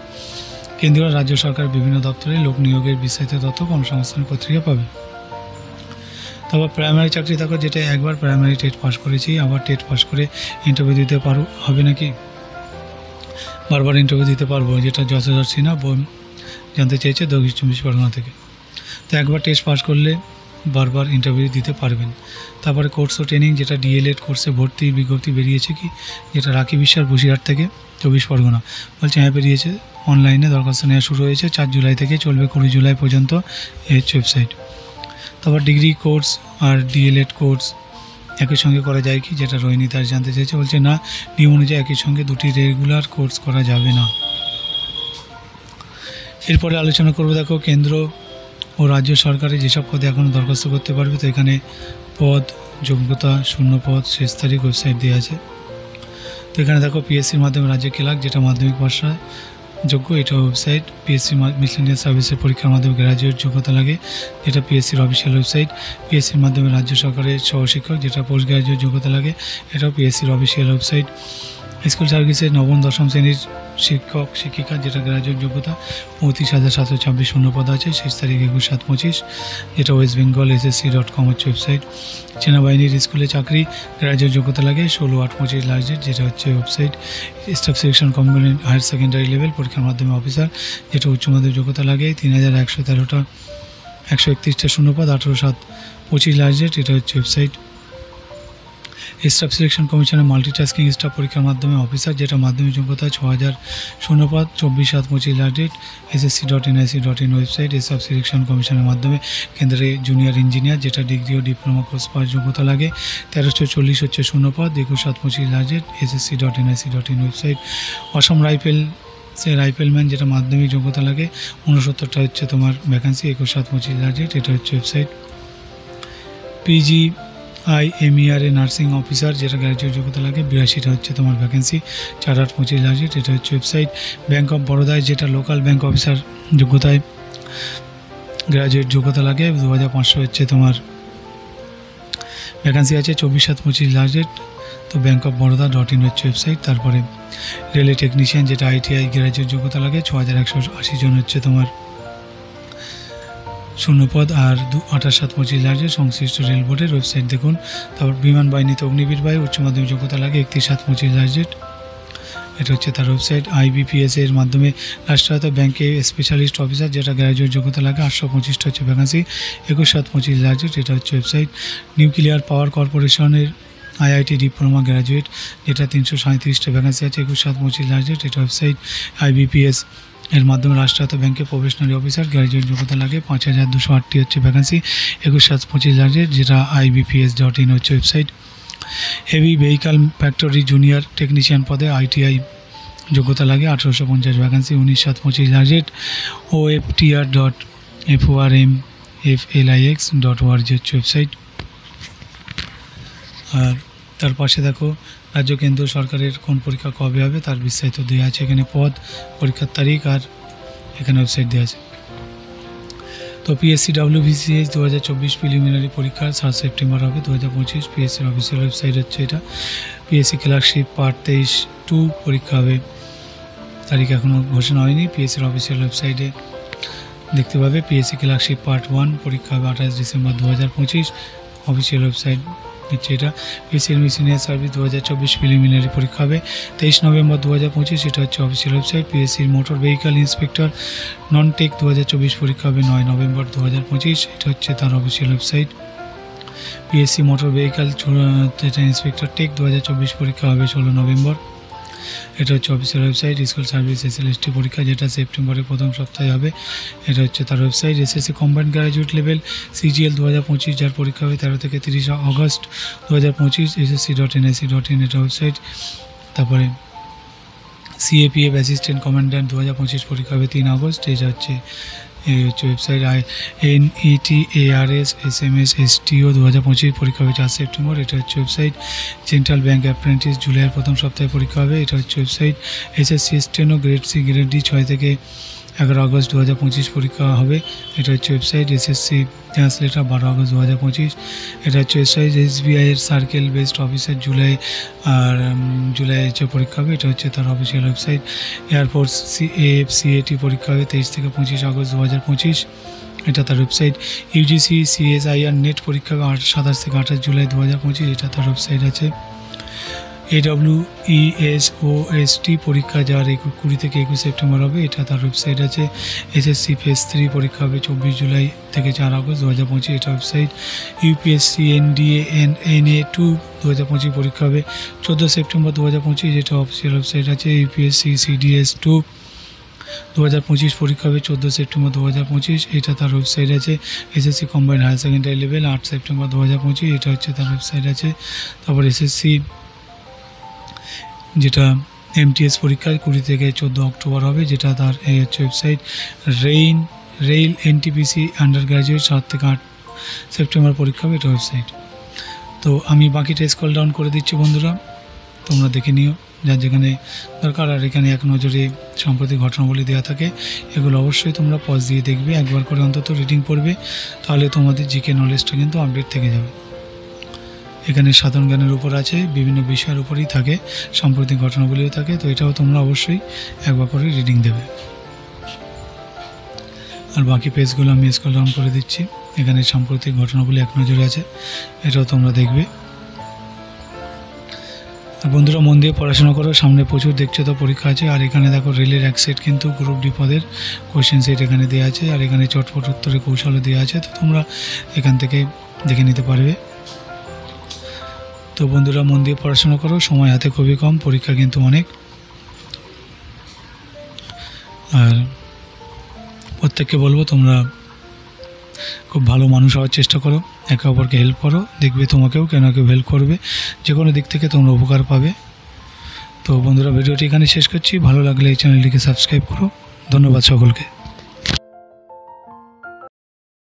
কেন্দ্রীয় রাজ্য সরকার বিভিন্ন দপ্তরে লোক নিয়োগের বিস্তারিত তথ্য কর্মসংস্থান পত্রিকা পাবে। তারপর প্রাইমারি চাকরি থাকো, যেটা একবার প্রাইমারি টেট পাস করেছি, আবার টেট পাস করে ইন্টারভিউ দিতে হবে নাকি, বারবার ইন্টারভিউ দিতে পারবো, যেটা যশোধর সিনহা জানতে চেয়েছে দক্ষিণ 24 পরগনা থেকে। তো একবার টেস্ট পাস করলে বারবার ইন্টারভিউ দিতে পারবেন। তারপরে কোর্স ও ট্রেনিং, যেটা ডিএলএড কোর্সে ভর্তির বিজ্ঞপ্তি বেরিয়েছে কি, যেটা রাখি বিশ্বাস বসিরহাট থেকে 24 পরগনা বলছে হ্যাঁ বেরিয়েছে। অনলাইনে দরখাস্ত নেওয়া শুরু হয়েছে, 4 জুলাই থেকে চলবে 20 জুলাই পর্যন্ত এই ওয়েবসাইট। তারপর ডিগ্রি কোর্স আর ডিএলএড কোর্স একই সঙ্গে করা যায় কি, যেটা রোহিণী দাস জানতে চেয়েছে, বলছে না, নিয়ম অনুযায়ী একই সঙ্গে দুটি রেগুলার কোর্স করা যাবে না। এরপরে আলোচনা করবো দেখো কেন্দ্র ও রাজ্য সরকারে যেসব পদে এখনও দরখাস্ত করতে পারবে। তো এখানে পদ, যোগ্যতা, শূন্য পদ, শেষ তারিখ ওয়েবসাইট দেওয়া আছে। তো এখানে দেখো পিএসসির মাধ্যমে রাজ্য ক্লার্ক, যেটা মাধ্যমিক পাশা যোগ্য, এটা ওয়েবসাইট। পিএসসি মিসলেনিয়াস সার্ভিসের পরীক্ষার মাধ্যমে গ্র্যাজুয়েট যোগ্যতা লাগে, যেটা পিএসসির অফিসিয়াল ওয়েবসাইট। পিএসসির মাধ্যমে রাজ্য সরকারের সহশিক্ষক, যেটা পোস্ট গ্র্যাজুয়েট যোগ্যতা লাগে, এটাও পিএসসির অফিসিয়াল ওয়েবসাইট। স্কুল সার্ভিসের নবম দশম শ্রেণীর শিক্ষক শিক্ষিকা, যেটা গ্র্যাজুয়েট যোগ্যতা, 35,726 শূন্য পদ আছে, শেষ তারিখ 21/7/25, যেটা ওয়েস্ট বেঙ্গল SSC.com হচ্ছে ওয়েবসাইট। সেনাবাহিনীর স্কুলে চাকরি, গ্র্যাজুয়েট যোগ্যতা লাগে, 16/8/25 লাস্ট ডেট, যেটা হচ্ছে website. Staff selection component higher secondary level পরীক্ষার মাধ্যমে অফিসার, যেটা উচ্চ মাধ্যমিক যোগ্যতা লাগে, 3,113টা 131টা শূন্য পদ, 18/7/25 লাস্ট ডেট, এটা হচ্ছে ওয়েবসাইট। স্টাফ সিলেকশন কমিশনের মাল্টিটাস্কিং স্টাফ পরীক্ষার মাধ্যমে অফিসার, যেটা মাধ্যমিক যোগ্যতা 6,000 শূন্য পদ, 24/7/25 last date, SSC.nic.in website. Staff selection কমিশনের মাধ্যমে কেন্দ্রে জুনিয়র ইঞ্জিনিয়ার, যেটা ডিগ্রি ও ডিপ্লোমা কোর্স পাওয়ার যোগ্যতা লাগে, 1340 হচ্ছে শূন্য পদ, 21/7/25 last date, SSC.nic.in website. Assam rifleman, যেটা মাধ্যমিক যোগ্যতা লাগে, 69টা হচ্ছে তোমার ভ্যাকান্সি, 21/7/25 লাস্ট ডেট, এটা হচ্ছে ওয়েবসাইট। PGIMER নার্সিং অফিসার, যেটা গ্র্যাজুয়েট যোগ্যতা লাগে, 82টা হচ্ছে তোমার ভ্যাকেন্সি, 4/8/25 লাস্ট ডেট, এটা হচ্ছে ওয়েবসাইট। ব্যাঙ্ক অফ বরোদায়, যেটা লোকাল ব্যাঙ্ক অফিসার যোগ্যতায় গ্র্যাজুয়েট যোগ্যতা লাগে, 2,500 হচ্ছে তোমার ভ্যাকেন্সি আছে, 24/7/25 লাস্ট ডেট। তো ব্যাঙ্ক অফ বরোদা.in হচ্ছে ওয়েবসাইট। তারপরে রেলে টেকনিশিয়ান, যেটা ITI গ্র্যাজুয়েট যোগ্যতা লাগে, 6,180 জন হচ্ছে তোমার শূন্যপদ, আর 28/7/25 লাস্ট ডেট, সংশ্লিষ্ট রেল বোর্ডের ওয়েবসাইট দেখুন। তারপর বিমান বাহিনীতে অগ্নিবীর বায়ু, উচ্চ মাধ্যমিক যোগ্যতা লাগে, 31/7/25 লাস্ট ডেট, এটা হচ্ছে তার ওয়েবসাইট। IBPS এর মাধ্যমে রাষ্ট্রায়ত্ত ব্যাংকে স্পেশালিস্ট অফিসার, যেটা গ্র্যাজুয়েট যোগ্যতা লাগে, 825টা হচ্ছে ভ্যাকান্সি, 21/7/25 লাস্ট ডেট। এটা হচ্ছে ওয়েবসাইট। নিউক্লিয়ার পাওয়ার কর্পোরেশনের IIT ডিপ্লোমা গ্র্যাজুয়েট, যেটা 337টা ভ্যাকান্সি আছে, 21/7/25 লাস্ট ডেট। এটা ওয়েবসাইট। IBPS এর মাধ্যমে রাষ্ট্রায়ত্ত ব্যাংকে প্রফেশনাল অফিসার, গ্র্যাজুয়েট যোগ্যতা লাগে, 5208টি হচ্ছে ভ্যাকান্সি, 21/7/25 লাস্ট ডেট, যেটা IBPS.in হচ্ছে website. Heavy vehicle factory junior technician পদে ITI যোগ্যতা লাগে, 1850 ভ্যাকান্সি, 19/7/25 লাস্ট ডেট। OFTR.FORMFLIX.org হচ্ছে ওয়েবসাইট। আর তার পাশে দেখো রাজ্য কেন্দ্র সরকারের কোন পরীক্ষা কবে হবে তার বিস্তারিত দেওয়া আছে। এখানে পদ, পরীক্ষার তারিখ আর এখানে ওয়েবসাইট দেওয়া আছে। তো PSC WBCS 2024 প্রিলিমিনারি পরীক্ষা 7 সেপ্টেম্বর হবে 2025। PSC অফিসিয়াল ওয়েবসাইট হচ্ছে এটা। PSC ক্লার্কশিপ পার্ট 23-2 পরীক্ষা হবে, তারিখ এখনও ঘোষণা হয়নি। PSC অফিসিয়াল ওয়েবসাইটে দেখতে পাবে। PSC ক্লার্কশিপ পার্ট 1 পরীক্ষা হবে 28 ডিসেম্বর 2025, অফিসিয়াল ওয়েবসাইট হচ্ছে এটা। PSC মিশনের সার্ভিস 2024 প্রিলিমিনারি পরীক্ষা হবে 23 নভেম্বর 2025, এটা হচ্ছে official website. PSC motor vehicle inspector non tech 2024 পরীক্ষা হবে 9 নভেম্বর 2025, এটা হচ্ছে তার official website. PSC motor vehicle inspector tech 2024 পরীক্ষা হবে 16 নভেম্বর, এটা হচ্ছে official website. School service SLST পরীক্ষা, যেটা সেপ্টেম্বরের প্রথম সপ্তাহে হবে, এটা হচ্ছে তার website. SSC combined graduate level CGL 2025, যার পরীক্ষা হবে 13 থেকে 30 অগস্ট 2025, SSC.NIC.in এটা ওয়েবসাইট। তারপরে CAPF অ্যাসিস্ট্যান্ট কমান্ড্যান্ট 2025 পরীক্ষা হবে 3 আগস্ট, এটা হচ্ছে ওয়েবসাইট। NETARS SMS STO 2025 পরীক্ষা হবে 4 সেপ্টেম্বর, এটা হচ্ছে ওয়েবসাইট। সেন্ট্রাল ব্যাংক অ্যাপ্রেন্টিস জুলাইয়ের প্রথম সপ্তাহে পরীক্ষা হবে, এটা হচ্ছে website. SSC steno grade C grade D 6 থেকে 11 আগস্ট 2025 পরীক্ষা হবে, এটা হচ্ছে ওয়েবসাইট। SSC ট্রান্সলেটার 12 আগস্ট 2025, এটা হচ্ছে ওয়েবসাইট। SBI এর সার্কেল বেসড অফিসার জুলাই হচ্ছে পরীক্ষা হবে, এটা হচ্ছে তার অফিসিয়াল ওয়েবসাইট। এয়ারফোর্স AFCAT পরীক্ষা হবে 23 থেকে 25 আগস্ট 2025, এটা তার ওয়েবসাইট। UGC CSIR নেট পরীক্ষা হবে 27 থেকে 28 জুলাই 2025, এটা তার ওয়েবসাইট আছে। AWESOST পরীক্ষা, যার 20 থেকে 21 সেপ্টেম্বর হবে, এটা তার ওয়েবসাইট আছে। SSC ফেজ 3 পরীক্ষা হবে 24 জুলাই থেকে 4 আগস্ট 2025, এটা ওয়েবসাইট। UPSC NDA NA2 2025 পরীক্ষা হবে 14 সেপ্টেম্বর 2025, এটা অফিসিয়াল ওয়েবসাইট আছে। UPSC CDS 2 2025 পরীক্ষা হবে 14 সেপ্টেম্বর 2025, এটা তার ওয়েবসাইট আছে। SSC combined higher secondary level 8 September 2025, এটা হচ্ছে তার ওয়েবসাইট আছে। তারপর SSC যেটা MTS পরীক্ষা 20 থেকে 14 অক্টোবর হবে, যেটা তার এই হচ্ছে website. Rail NTPC under graduate 7 থেকে 8 সেপ্টেম্বর পরীক্ষা হবে, এটা ওয়েবসাইট। তো আমি বাকিটা স্ক্রল ডাউন করে দিচ্ছি বন্ধুরা, তোমরা দেখে নিও যার যেখানে দরকার। আর এখানে এক নজরে সাম্প্রতিক ঘটনাবলী দেওয়া থাকে, এগুলো অবশ্যই তোমরা পজ দিয়ে দেখবে, একবার করে অন্তত রিডিং পড়বে, তাহলে তোমাদের জিকে নলেজটা কিন্তু আপডেট থেকে যাবে। এখানে সাধারণ জ্ঞানের উপর আছে, বিভিন্ন বিষয়ের উপরেই থাকে, সাম্প্রতিক ঘটনাবলীও থাকে, তো এটাও তোমরা অবশ্যই একবার করে রিডিং দেবে। আর বাকি পেজগুলো আমি স্ক্রল ডাউন করে দিচ্ছি, এখানে সাম্প্রতিক ঘটনাবলী এক নজরে আছে, এটাও তোমরা দেখবে। আর বন্ধুরা মন দিয়ে পড়াশোনা করো, সামনে প্রচুর দেখছো তো পরীক্ষা আছে। আর এখানে দেখো রেলের এক সেট কিন্তু গ্রুপ ডি পদের কোয়েশ্চেন সেট এখানে দেওয়া আছে, আর এখানে চটপট উত্তরের কৌশলও দেওয়া আছে, তো তোমরা এখান থেকে দেখে নিতে পারবে। তো বন্ধুরা মন দিয়ে পড়াশোনা করো, সময় হাতে খুবই কম, পরীক্ষা কিন্তু অনেক। আর প্রত্যেককে বলবো তোমরা খুব ভালো মানুষ হওয়ার চেষ্টা করো, একে অপরকে হেল্প করো, দেখবে তোমাকেও কেউ না কেউ হেল্প করবে, যে কোনো দিক থেকে তোমরা উপকার পাবে। তো বন্ধুরা ভিডিওটি এখানে শেষ করছি, ভালো লাগলে এই চ্যানেলটিকে সাবস্ক্রাইব করো। ধন্যবাদ সকলকে।